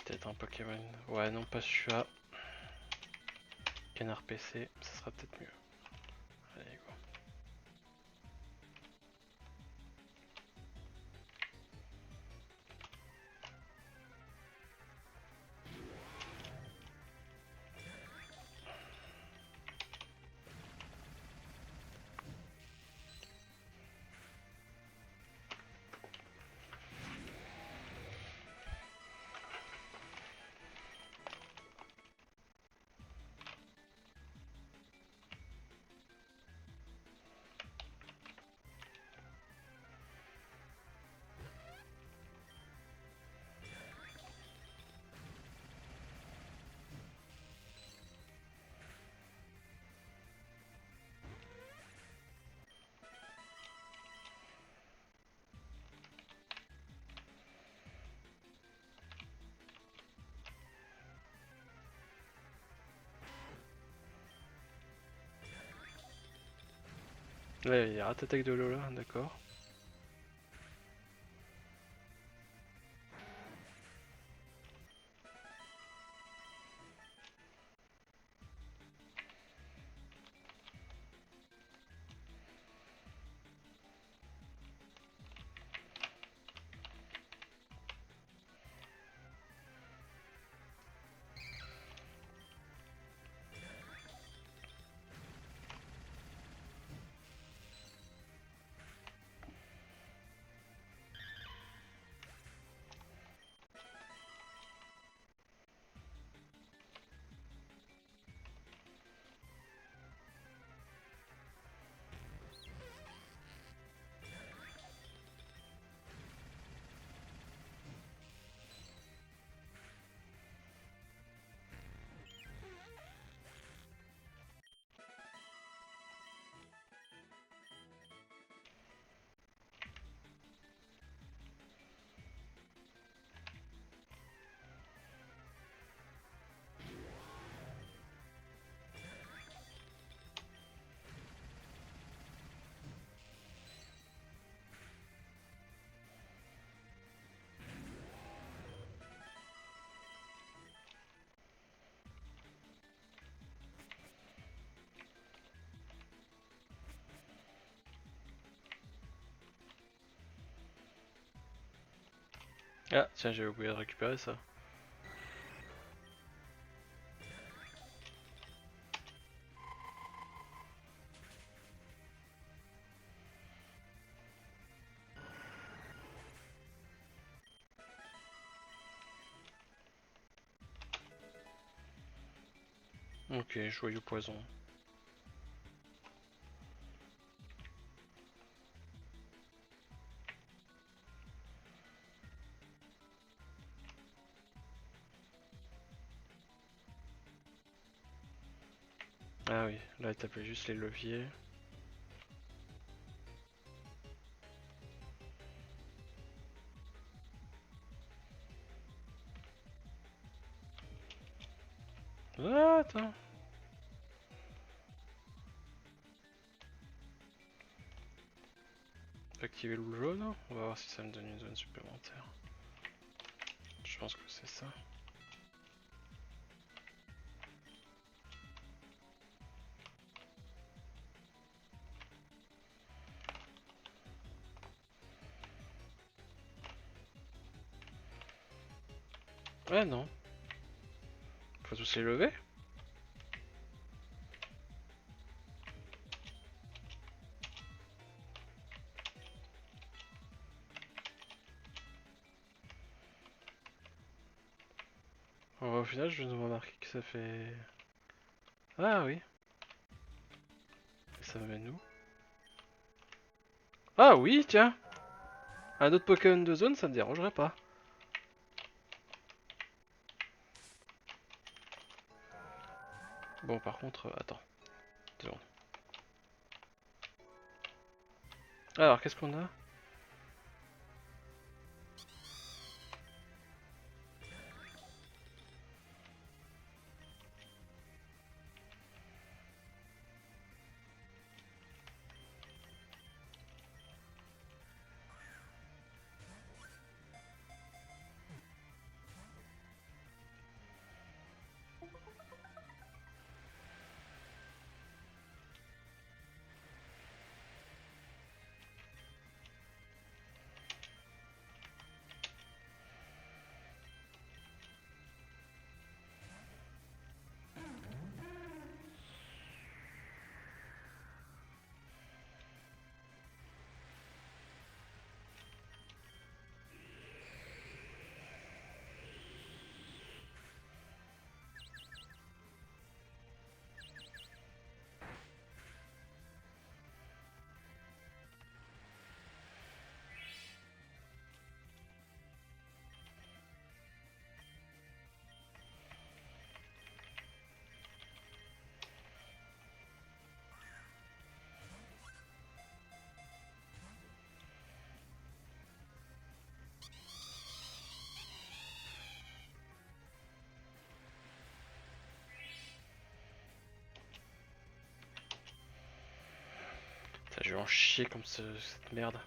Peut-être un Pokémon. Ouais, non, pas celui-là. Canard PC, ça sera peut-être mieux. Allez, go. Ouais, il y a Rat Attack de Lola, d'accord. Ah, tiens, j'ai oublié de récupérer ça. Ok, joyau poison. Ah oui, là t'appelles juste les leviers. Ah, attends. Activer le jaune, on va voir si ça me donne une zone supplémentaire. Je pense que c'est ça. Ah non. Faut tous les lever? Au final, je viens de remarquer que ça fait... Ah oui. Et ça m'amène où? Ah oui, tiens. Un autre Pokémon de zone, ça me dérangerait pas. Bon, par contre, attends. 2 secondes. Alors, qu'est-ce qu'on a? Je vais en chier comme cette merde.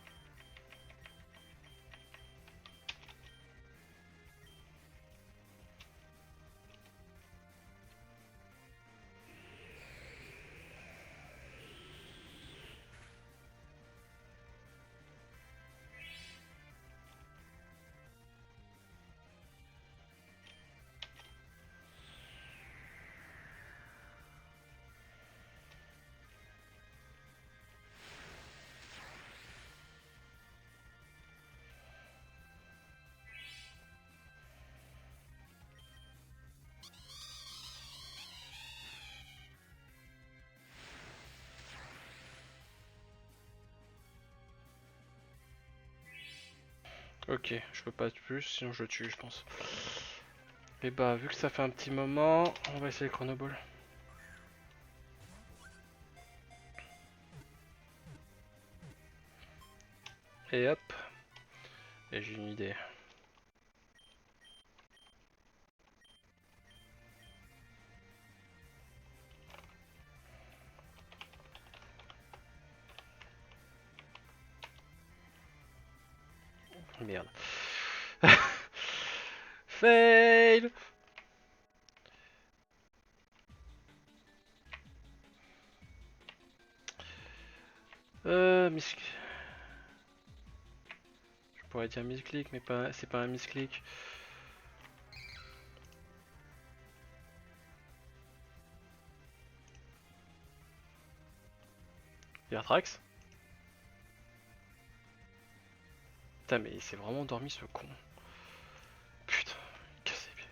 Ok, je peux pas plus, sinon je le tue, je pense. Et bah, vu que ça fait un petit moment, on va essayer le chronoball. Et hop. Et j'ai une idée. Merde. Fail. Miss... Je pourrais dire misclick, mais pas, c'est pas un misclick. Vertrax. Putain, mais il s'est vraiment endormi ce con. Putain, cassé les pieds.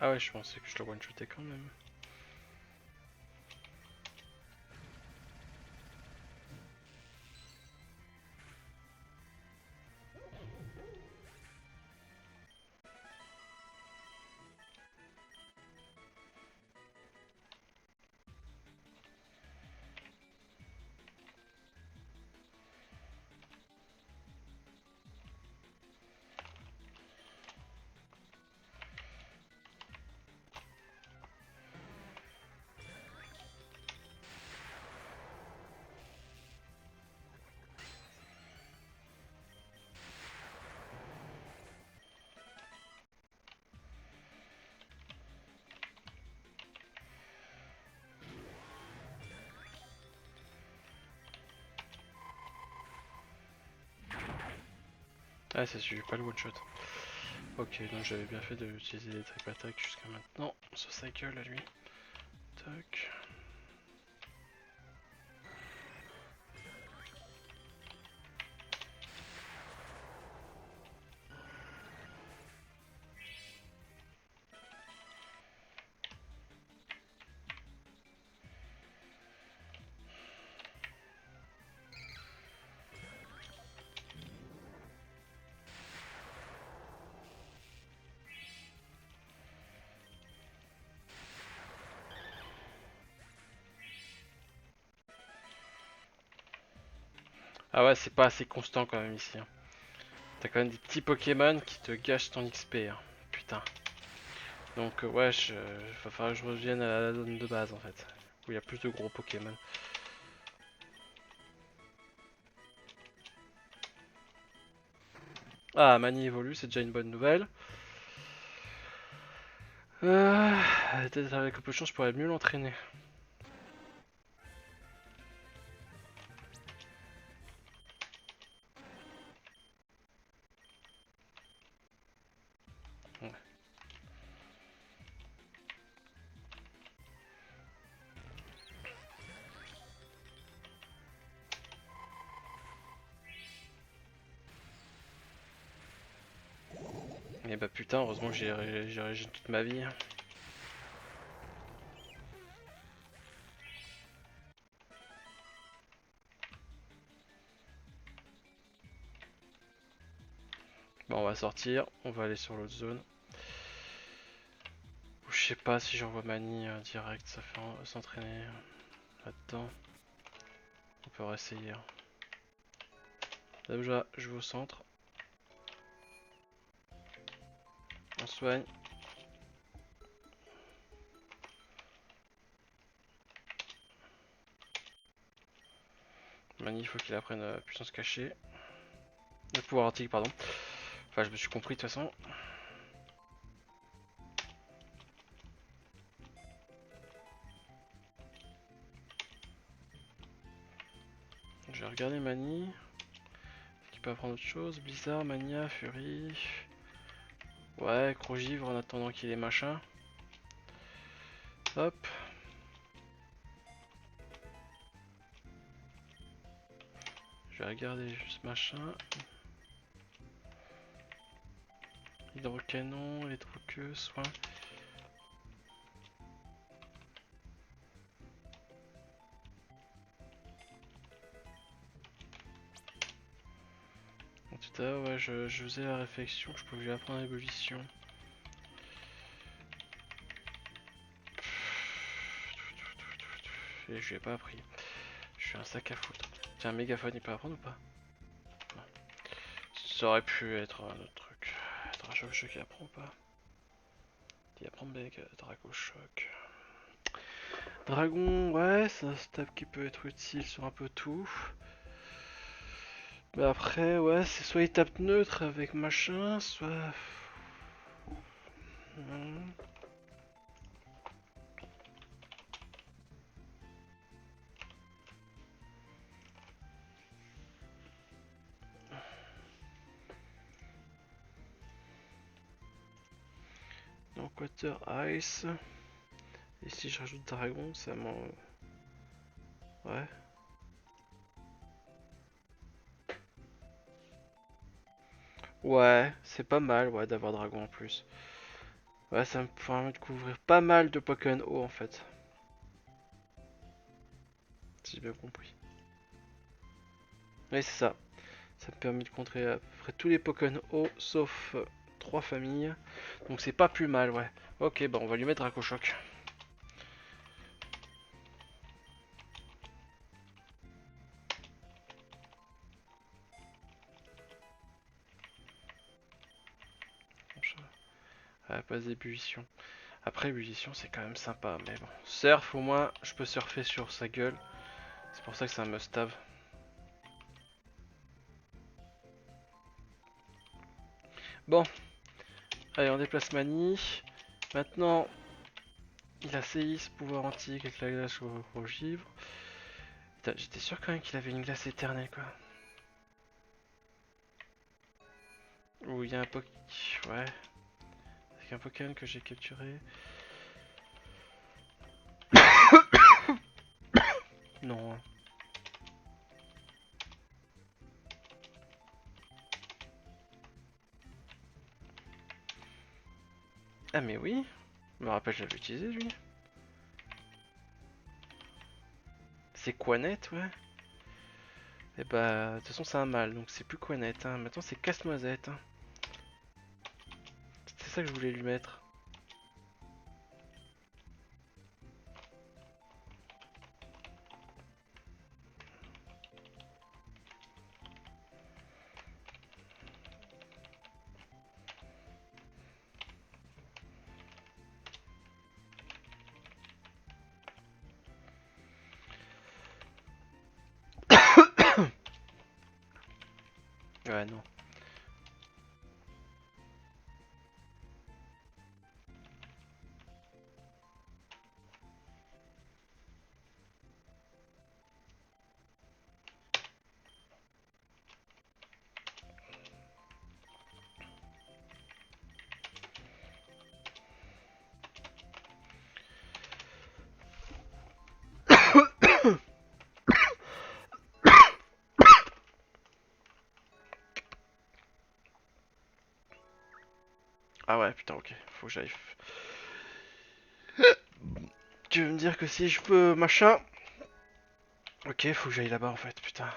Ah ouais, je pensais que je le one-shotais quand même. Ah, ça suffit pas le one-shot. Ok, donc j'avais bien fait d'utiliser les trip attack jusqu'à maintenant. Ce cycle à lui. Tac. Ah ouais, c'est pas assez constant quand même ici. Hein. T'as quand même des petits Pokémon qui te gâchent ton XP. Hein. Putain. Donc ouais, va falloir que je revienne à la zone de base en fait. Où il y a plus de gros Pokémon. Ah, Mani évolue, c'est déjà une bonne nouvelle. Peut-être avec un peu de chance, je pourrais mieux l'entraîner. Ouais. Et bah putain, heureusement que j'ai régéné toute ma vie. va sortir, on va aller sur l'autre zone. Je sais pas si j'envoie Mani direct, ça fait s'entraîner là-dedans. On peut réessayer. Déjà, je vais au centre. On soigne. Mani, il faut qu'il apprenne puissance cachée. Le pouvoir antique, pardon. Enfin, je me suis compris de toute façon. Je vais regarder Mani. Est-ce qu'il peut apprendre autre chose? Blizzard, Mania, Fury. Ouais, Gros-Givre en attendant qu'il ait machin. Hop. Je vais regarder juste machin. Hydrocanon, électroqueue, soin. Tout à l'heure, ouais, je faisais la réflexion que je pouvais lui apprendre l'ébullition. Et je lui ai pas appris. Je suis un sac à foutre. Tiens, un mégaphone, il peut apprendre ou pas? Non. Ça aurait pu être un autre truc. Draco-choc, il apprend ou pas? Il apprend méga Draco-choc. Dragon, ouais, c'est un stab qui peut être utile sur un peu tout. Mais après, ouais, c'est soit il tape neutre avec machin, soit... Donc Water Ice. Et si je rajoute Dragon, ça m'en... Ouais. Ouais, c'est pas mal, ouais, d'avoir Dragon en plus. Ouais, ça me permet de couvrir pas mal de Pokémon haut en fait. Si j'ai bien compris. Oui, c'est ça. Ça me permet de contrer à peu près tous les Pokémon haut, sauf 3 familles. Donc c'est pas plus mal, ouais. Ok, bah on va lui mettre Draco-choc. Pas d'ébullition. Après, ébullition, c'est quand même sympa. Mais bon, surf, au moins, je peux surfer sur sa gueule. C'est pour ça que c'est un must-have. Bon. Allez, on déplace Mani. Maintenant, il a séisme, pouvoir antique avec la glace au givre. J'étais sûr quand même qu'il avait une glace éternelle, quoi. Ou il y a un Poké... Ouais. Avec un Pokémon que j'ai capturé. Non. Ah mais oui. Je me rappelle, je l'avais utilisé, lui. C'est Quanet, ouais. Et bah, de toute façon, c'est un mâle, donc c'est plus Quanet. Hein. Maintenant, c'est Casse-Noisette. Hein. C'est ça que je voulais lui mettre. Ouais, non. Ah ouais, putain, ok. Faut que j'aille. Tu veux me dire que si je peux machin... Ok, faut que j'aille là-bas en fait, putain.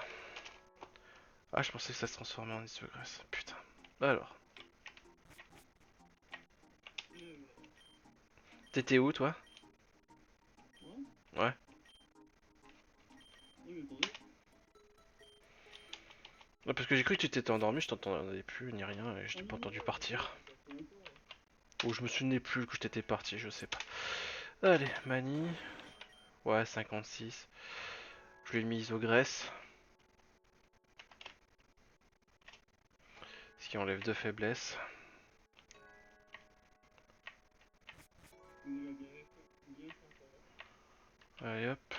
Ah, je pensais que ça se transformait en isogresse. Putain. Bah alors. T'étais où toi? Moi Ouais. Oui, mais attendez. Ouais, parce que j'ai cru que tu t'étais endormi, je t'entendais plus ni rien et je Ah t'ai non, pas non, entendu non, partir. ça fait longtemps. Ou je me souvenais plus que je t'étais parti, je sais pas. Allez, Mani. Ouais, 56. Je lui ai mis isogresse. Ce qui enlève 2 faiblesses. Il a bien fait encore. Allez hop.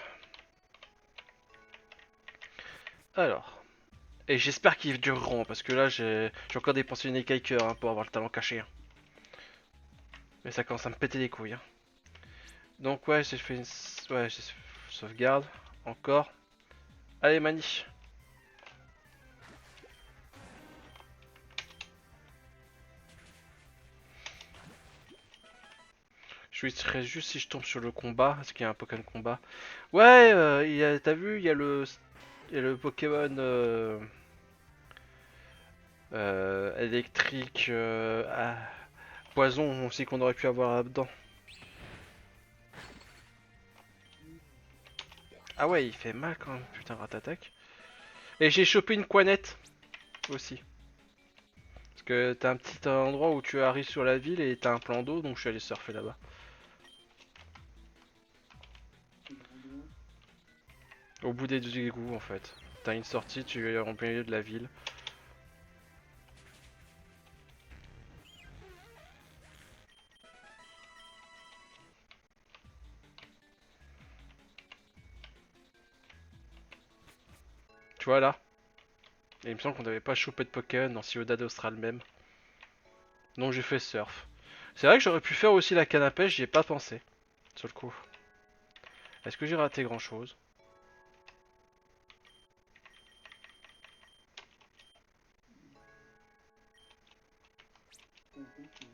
Alors. Et j'espère qu'ils dureront parce que là j'ai encore dépensé une écaille hein, pour avoir le talent caché. Hein. Mais ça commence à me péter les couilles. Hein. Donc ouais, j'ai fait une ouais, j'ai sauvegarde. Encore. Allez Mani. Je serais juste si je tombe sur le combat. Parce qu'il y a un Pokémon combat. Ouais, t'as vu, il y a le Pokémon électrique. Poison aussi qu'on aurait pu avoir là-dedans. Ah ouais, il fait mal quand même, putain, Ratatak. Et j'ai chopé une Quanette aussi. Parce que t'as un petit endroit où tu arrives sur la ville et t'as un plan d'eau, donc je suis allé surfer là-bas. Quel endroit? Au bout des deux égouts en fait. T'as une sortie, tu es en plein milieu de la ville. Tu vois là. Et il me semble qu'on n'avait pas chopé de Pokémon dans Ciudad Austral même. Donc j'ai fait surf. C'est vrai que j'aurais pu faire aussi la canne à pêche, j'y ai pas pensé. Sur le coup. Est-ce que j'ai raté grand chose? Pas attention.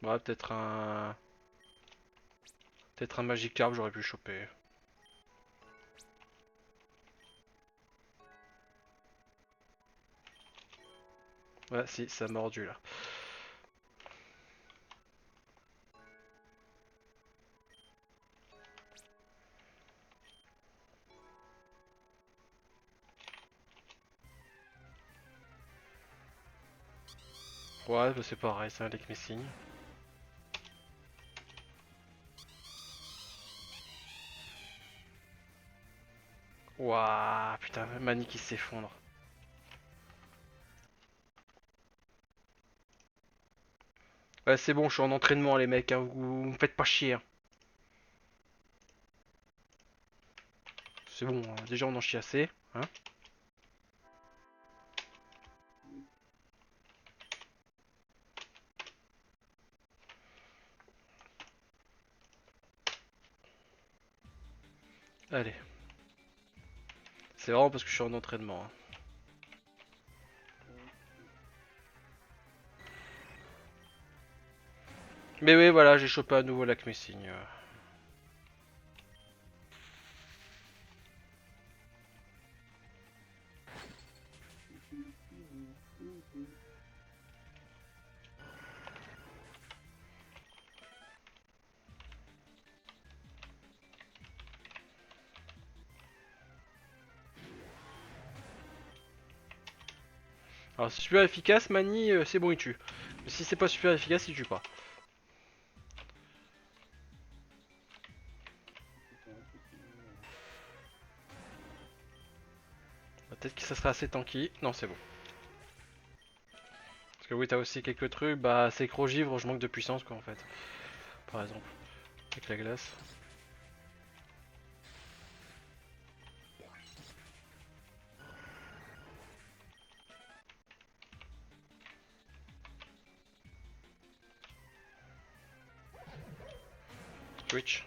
Ouais, peut-être un. Peut-être un Magikarp j'aurais pu choper. Ouais, si, ça m'a mordu là. Ouais, bah c'est pareil, c'est un Lake Missing. Ouah, putain, Mani qui s'effondre. Ouais, c'est bon, je suis en entraînement, les mecs, hein, vous me faites pas chier. Hein. C'est bon, hein, déjà on en chie assez. Hein. Allez. C'est vraiment parce que je suis en entraînement. Hein. Mais oui, voilà, j'ai chopé à nouveau Lac Messing. Alors, c'est super efficace, Mani, c'est bon, il tue. Mais si c'est pas super efficace, il tue pas. Peut-être que ça sera assez tanky. Non, c'est bon. Parce que oui, t'as aussi quelques trucs. Bah, c'est givre, je manque de puissance, quoi, en fait. Par exemple, avec la glace. Twitch.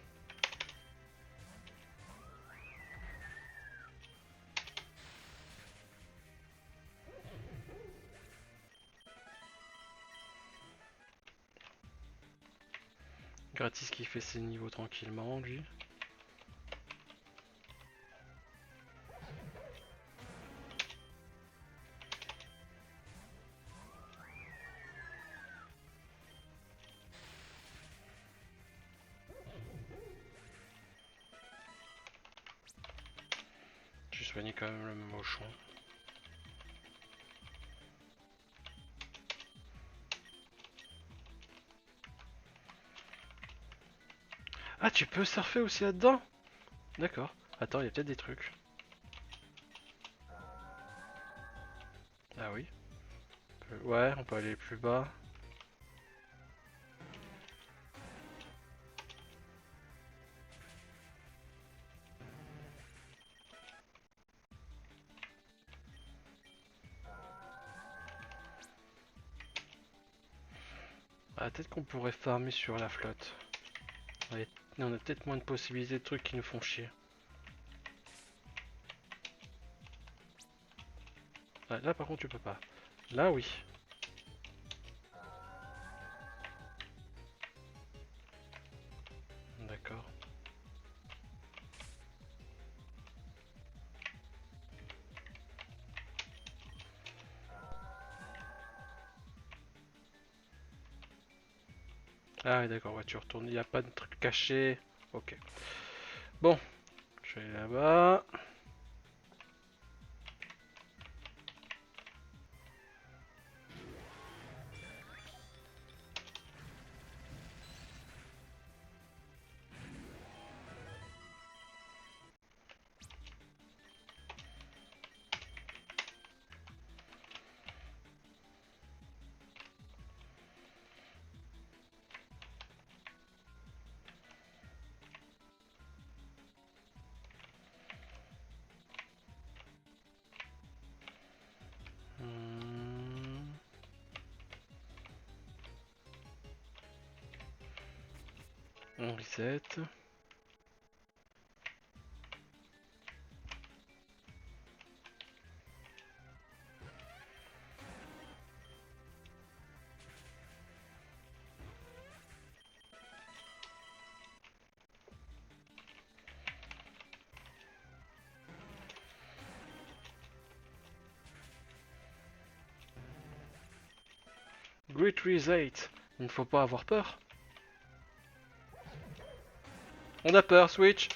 Gratis qui fait ses niveaux tranquillement, lui. soigner quand même le mochon. Ah, tu peux surfer aussi là-dedans? D'accord. Attends, il y a peut-être des trucs. Ah oui. Ouais, on peut aller plus bas. Ah, peut-être qu'on pourrait farmer sur la flotte. Ouais, on a peut-être moins de possibilités de trucs qui nous font chier. Ah, là par contre tu peux pas. Là oui. D'accord. Ah ouais, d'accord, ouais, tu retournes, il n'y a pas de truc caché. Ok. Bon, je vais là-bas. Hmm. On reset. Great Reset. Il ne faut pas avoir peur. On a peur, Switch.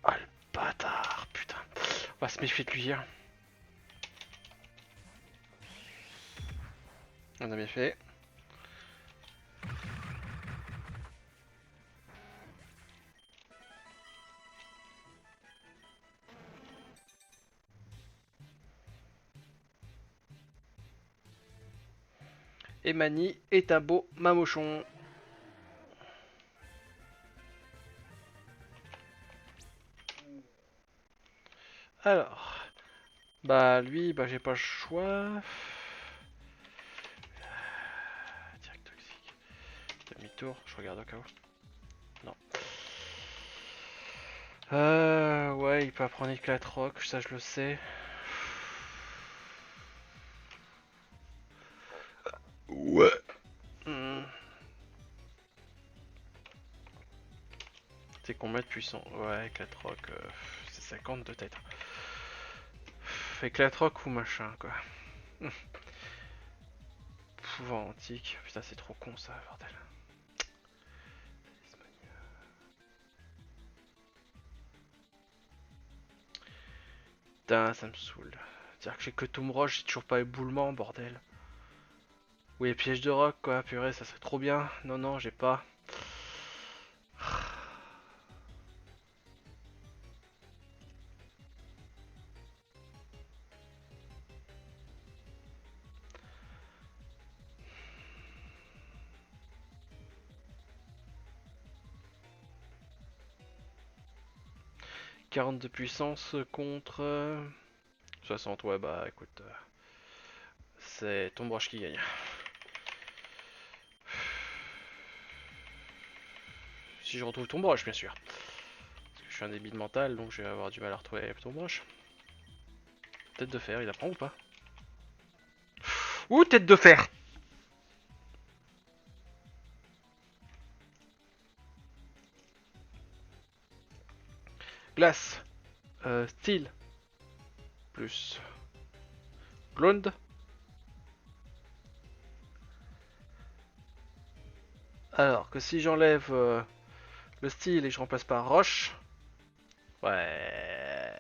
Ah le bâtard, putain. On va se méfier de lui, hein. On a bien fait. Et Mani est un beau mamochon. Alors, bah lui, bah j'ai pas le choix. Direct toxique. Demi-tour, je regarde au cas où. Non. Ouais, il peut apprendre éclat rock, ça je le sais. Ouais. Hmm. C'est combien de puissance? Ouais, éclat rock, c'est 50 de tête. Éclat rock ou machin, quoi. Pouvoir antique. Putain, c'est trop con ça, bordel. Putain, ça me saoule. C'est-à-dire que j'ai que Tomb Roche, j'ai toujours pas éboulement, bordel. Oui, piège de rock, quoi, purée, ça serait trop bien. Non, non, j'ai pas. 40 de puissance contre 60, ouais, bah écoute, c'est Tomb Roche qui gagne. Si je retrouve Tomb Roche, bien sûr. Parce que je suis un débile mental, donc je vais avoir du mal à retrouver Tomb Roche. Tête de fer, il apprend ou pas? Ouh, tête de fer! glace. Steel. Plus. Blonde. Alors que si j'enlève le style et je remplace par roche. Ouais.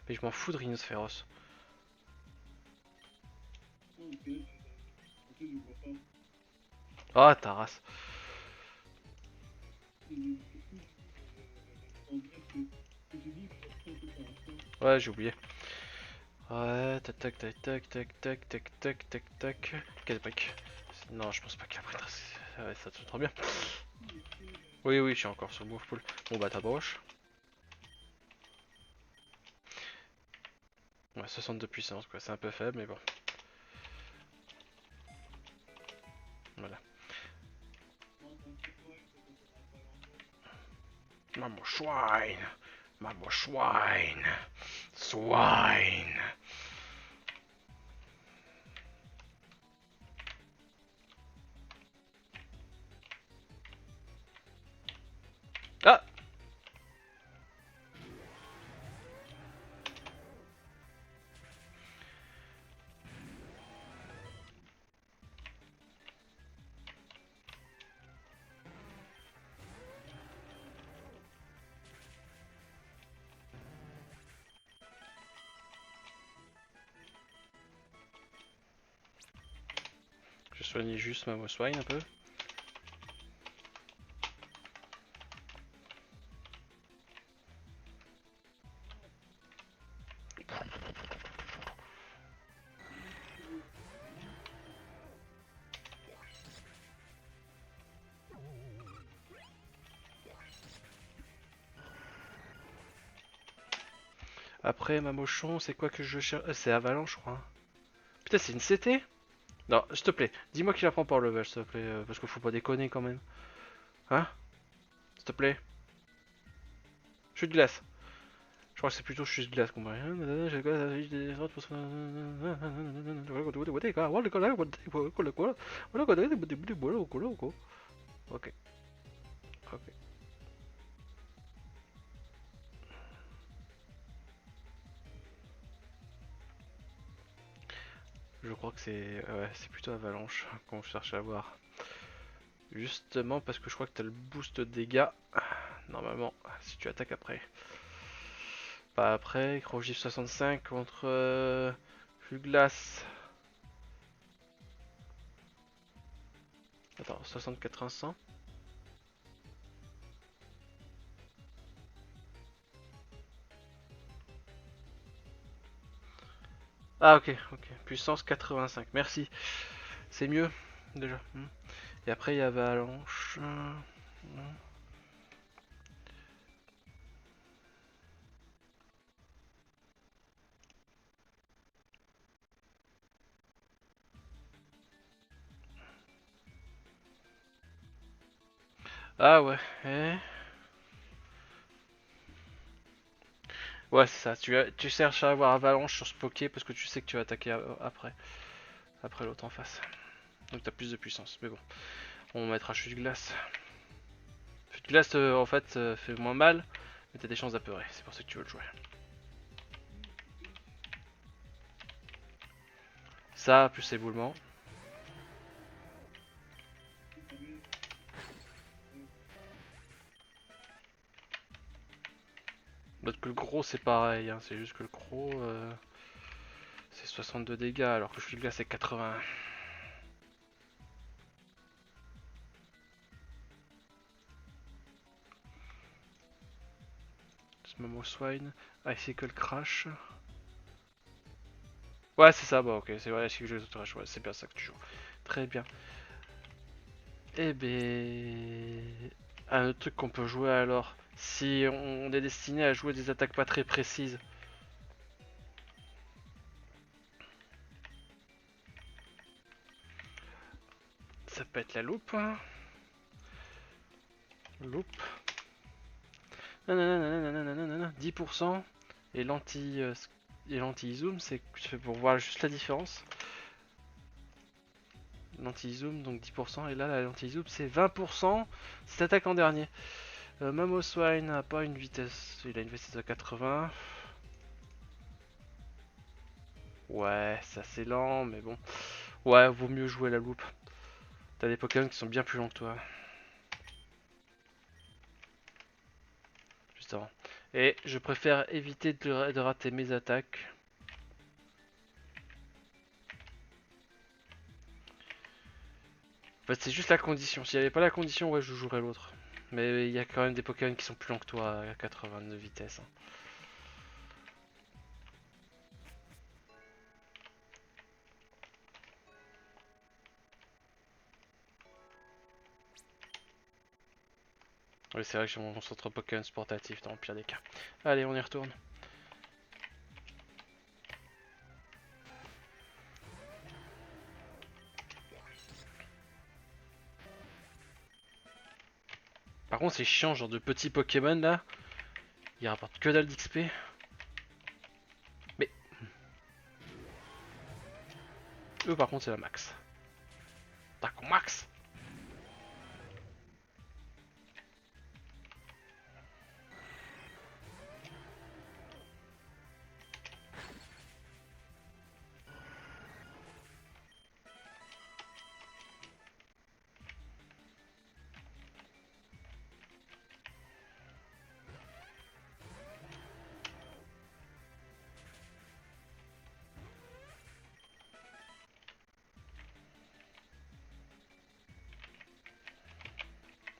Mais je m'en fous de Rhinocéros. Ah, ta race. Ouais, j'ai oublié. Ouais, tac tac tac tac tac tac tac tac tac tac. Quel pack? Non, je pense pas qu'après ouais, ça te trop bien. Oui, oui, je suis encore sur Move Pool. Bon, bah, ta broche. Ouais, 62 puissance, quoi. C'est un peu faible, mais bon. Voilà. Maman Schwein. Maman Schwein. Swine. Ah! Je soigne juste ma Swine un peu. Après, ma mochon, c'est quoi que je cherche? C'est Avalanche, je crois. Putain, c'est une CT? Non, s'il te plaît, dis-moi qu'il la prend par level, s'il te plaît, parce qu'il faut pas déconner quand même. Hein? S'il te plaît. Chute de glace. Je crois que c'est plutôt chute de glace qu'on va. Ok. Ok. Je crois que c'est ouais, c'est plutôt Avalanche qu'on cherche à voir. Justement parce que je crois que t'as le boost de dégâts. Normalement, si tu attaques après. Pas après, Crogif 65 contre Glace. Attends, 60 100. Ah ok, ok. Puissance 85, merci. C'est mieux déjà. Et après il y a Avalanche. Ah ouais. Ouais c'est ça, tu cherches à avoir Avalanche sur ce poké parce que tu sais que tu vas attaquer après l'autre en face. Donc t'as plus de puissance, mais bon. On mettra chute glace. Chute glace en fait fait moins mal, mais t'as des chances d'apeurer, c'est pour ça que tu veux le jouer. Ça, plus éboulement. D'autre que le gros c'est pareil, hein. C'est juste que le gros c'est 62 dégâts alors que chute glace c'est 80. Momo Swine, Icicle Crash. Ouais, c'est ça, bah ok, c'est vrai, Icicle Crash, ouais, c'est bien ça que tu joues. Très bien. Eh ben. Un autre truc qu'on peut jouer alors, si on est destiné à jouer des attaques pas très précises. Ça peut être la loupe. Hein. Loupe. 10% et l'anti zoom, c'est pour voir juste la différence. l'anti-zoom, donc 10%, et là la l'anti-zoom c'est 20%, c'est attaque en dernier. Mamoswine n'a pas une vitesse, il a une vitesse de 80. Ouais, c'est assez lent, mais bon. Ouais, vaut mieux jouer la loupe. T'as des Pokémon qui sont bien plus longs que toi. Juste avant. Et je préfère éviter de rater mes attaques. En fait, c'est juste la condition. S'il n'y avait pas la condition, ouais, je jouerais l'autre. Mais il y a quand même des Pokémon qui sont plus longs que toi à 82 vitesse. Hein. Oui, c'est vrai que j'ai mon centre Pokémon sportatif dans le pire des cas. Allez, on y retourne. Par contre, c'est chiant, genre de petits Pokémon là. Ils rapportent que dalle d'XP. Mais eux, par contre, c'est la max. Tac, max!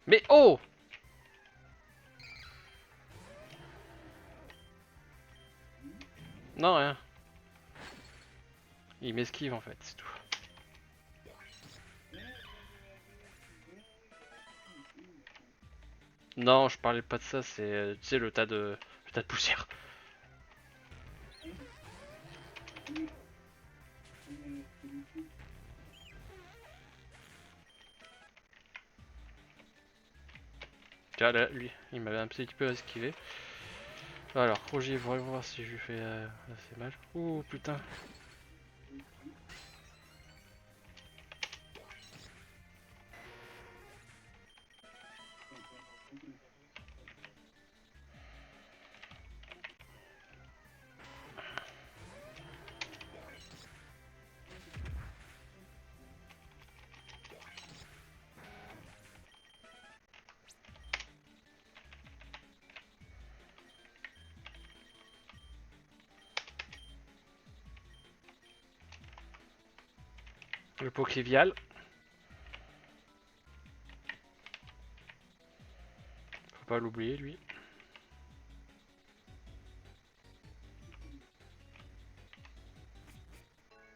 Mais oh! Non, rien. Il m'esquive en fait, c'est tout. Non, je parlais pas de ça, c'est tu sais le tas de poussière. Tiens là, lui, il m'avait un petit peu esquivé. Alors, Roger, voyons voir si je lui fais assez mal. Ouh putain. Le Pokévial. Faut pas l'oublier lui.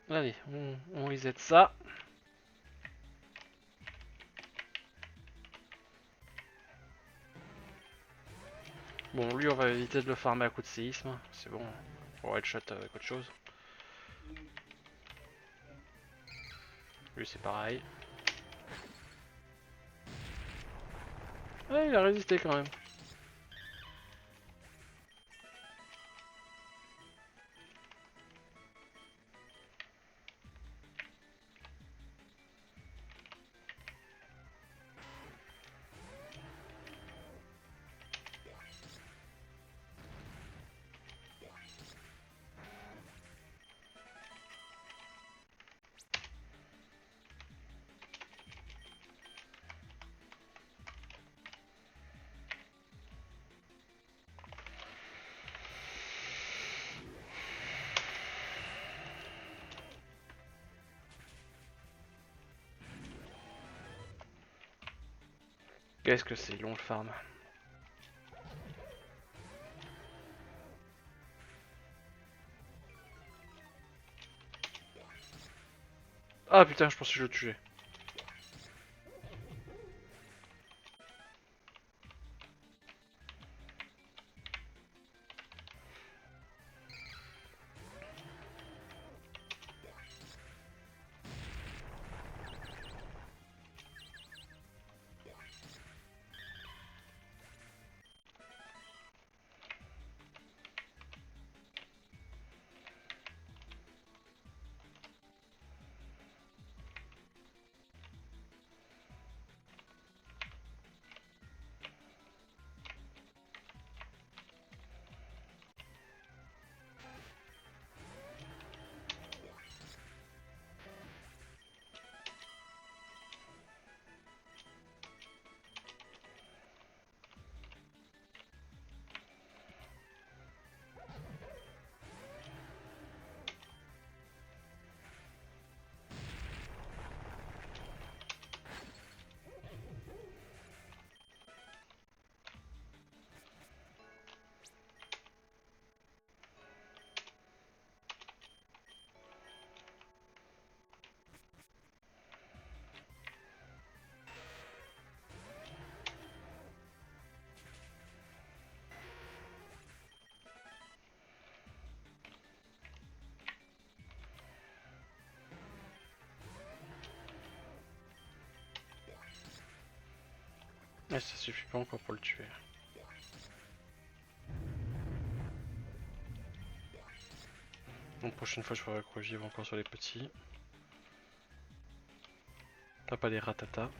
Allez, on reset ça. Bon, lui, on va éviter de le farmer à coup de séisme. C'est bon, on va headshot avec autre chose. Lui, c'est pareil. Ouais, il a résisté quand même. Qu'est-ce que c'est long le farm. Ah putain, je pensais que je le tuais. Mais ça suffit pas encore pour le tuer. Donc prochaine fois je ferai revivre encore sur les petits. T'as pas des ratatas.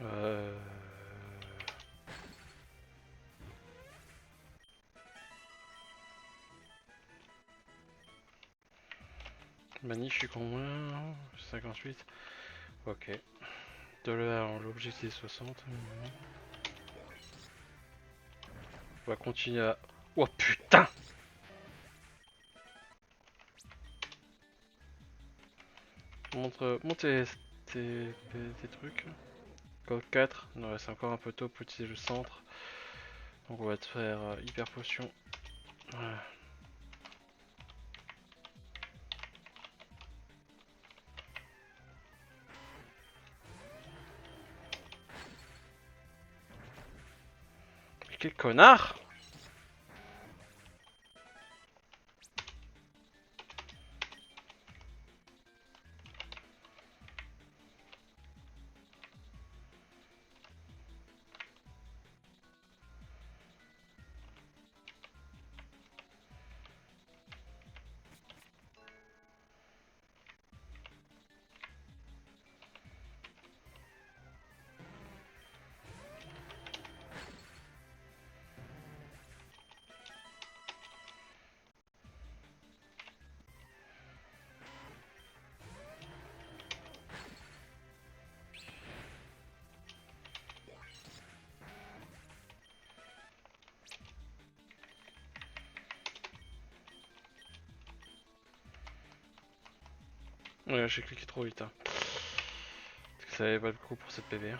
Euh... Mani, je suis combien? 58. Ok. $, l'objectif 60. On va continuer à... Oh putain! Monte tes trucs. Code 4. Il nous reste encore un peu tôt pour utiliser le centre. Donc on va te faire hyper potion. Voilà. Mais quel connard! Ouais, j'ai cliqué trop vite. Hein. Parce que ça avait pas le coup pour cette PV. Hein.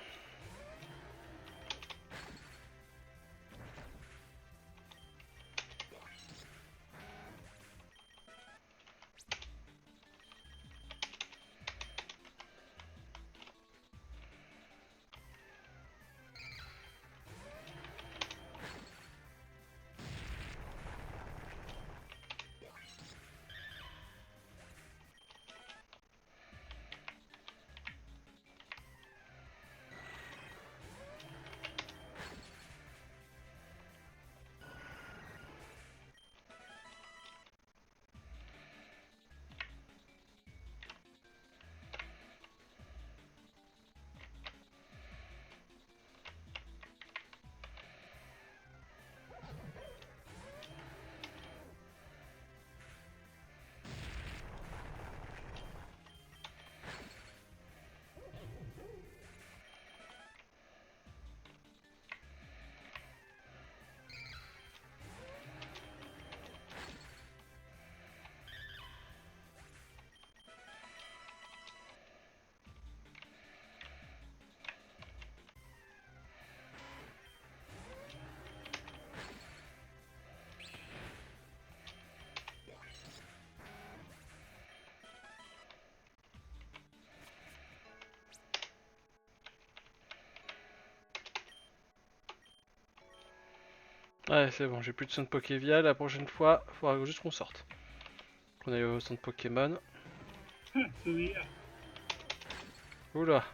Ouais, c'est bon, j'ai plus de son de Pokévia. La prochaine fois, faudra juste qu'on sorte. Qu'on aille au centre Pokémon. Celui-là. Oula.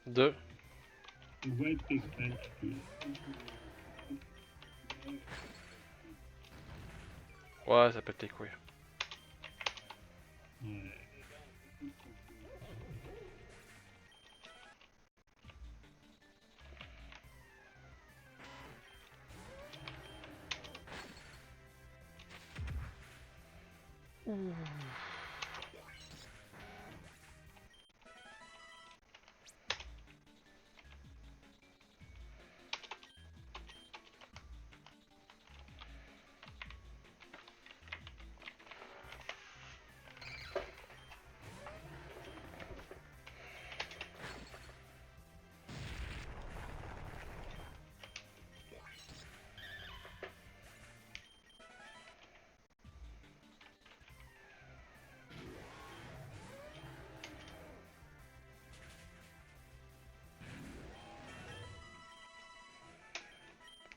Deux. Ouais, t'es fatigué. Ouais, ça pète les couilles. Ouais.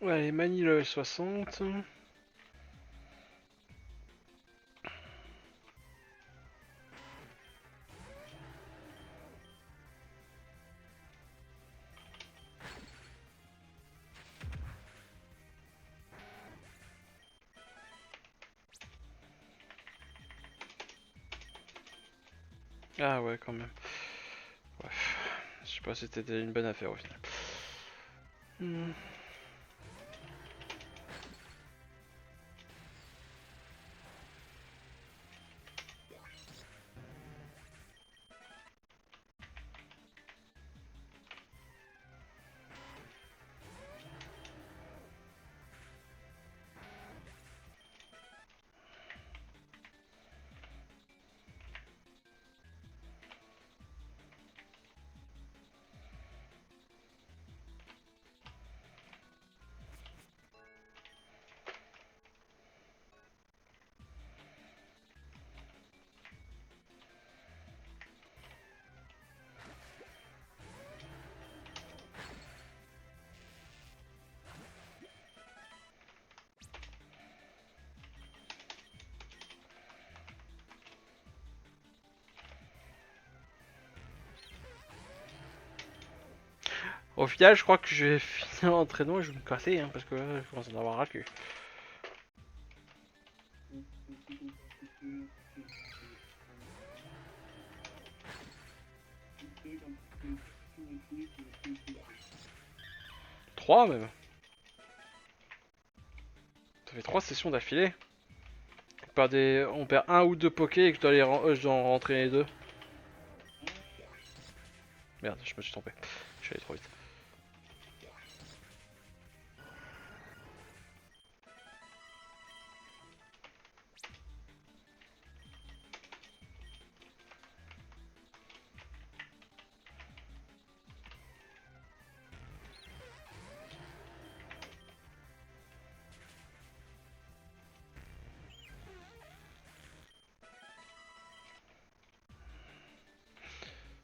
Ouais, les Mani level 60. Ah ouais, quand même. Bref, je sais pas si c'était une bonne affaire au final. Hmm. Au final, je crois que je vais finir l'entraînement et je vais me casser, hein, parce que là, je commence à en avoir ras le cul. Trois même. Ça fait 3 sessions d'affilée. On perd un ou deux pokés et que je dois en rentrer les deux. Merde, je me suis trompé. Je suis allé trop vite.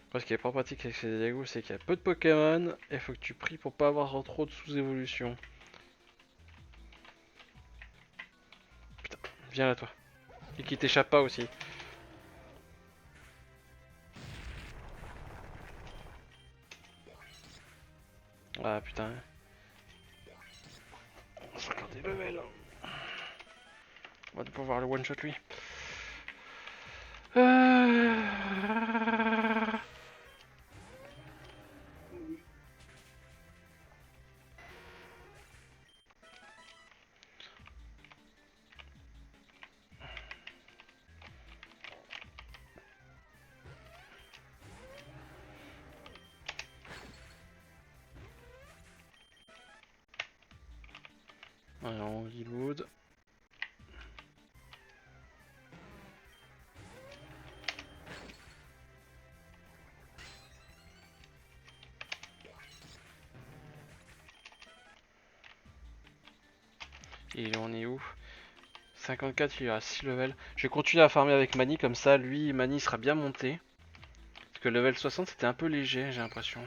Après, ce qui est pas pratique avec ces Diagos, c'est qu'il y a peu de Pokémon et il faut que tu pries pour pas avoir trop de sous-évolution. Putain, viens là toi. Et qui t'échappe pas aussi. Ah putain. On va se regarder level. On va pouvoir le one shot lui. Euh... Alors, on reload. Et on est où? 54, il est à 6 levels. Je vais continuer à farmer avec Mani, comme ça, lui, Mani sera bien monté. Parce que level 60, c'était un peu léger, j'ai l'impression.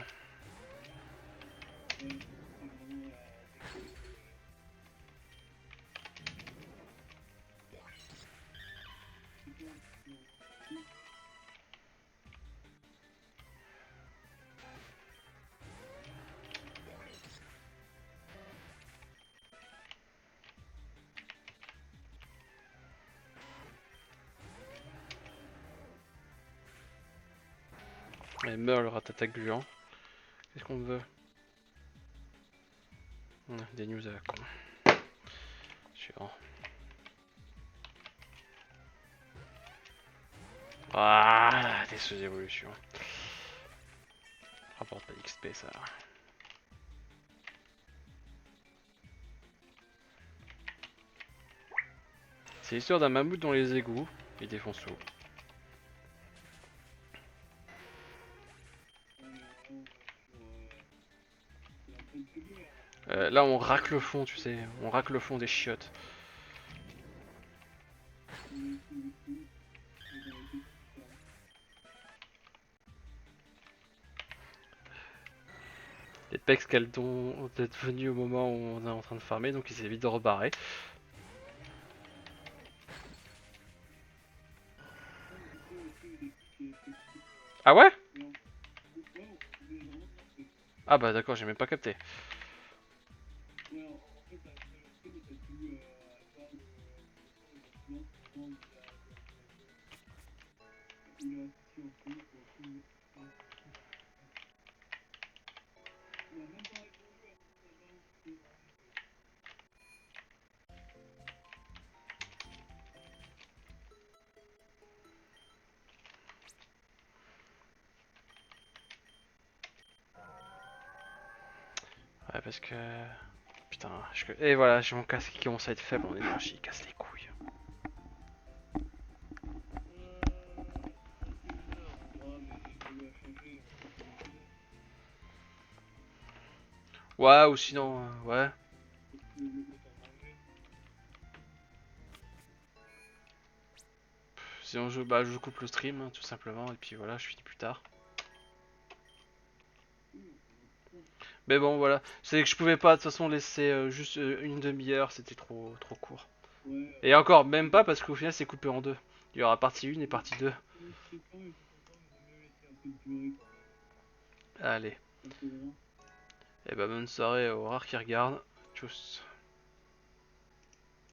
Elle meurt le ratata gluant. Qu'est-ce qu'on veut? Des news à la con. Suivant. Ah, des sous-évolutions. Rapporte pas d'XP ça. C'est l'histoire d'un mammouth dans les égouts. Il défonce tout. Là on racle le fond, tu sais. On racle le fond des chiottes. Les pecs qu'elles ont d'être venus au moment où on est en train de farmer, donc ils évitent de rebarrer. Ah ouais? Ah bah d'accord, j'ai même pas capté. Ouais, parce que... Putain, et voilà, j'ai mon casque qui commence à être faible, on est franchi, il casse les couilles. Ouais, ou sinon, ouais. Sinon, je coupe le stream, hein, tout simplement, et puis voilà, je finis plus tard. Mais bon, voilà. C'est que je pouvais pas, de toute façon, laisser juste une demi-heure, c'était trop court. Et encore, même pas, parce qu'au final, c'est coupé en deux. Il y aura partie 1 et partie 2. Allez. Et bah, bonne soirée aux rares qui regardent. Tchuss.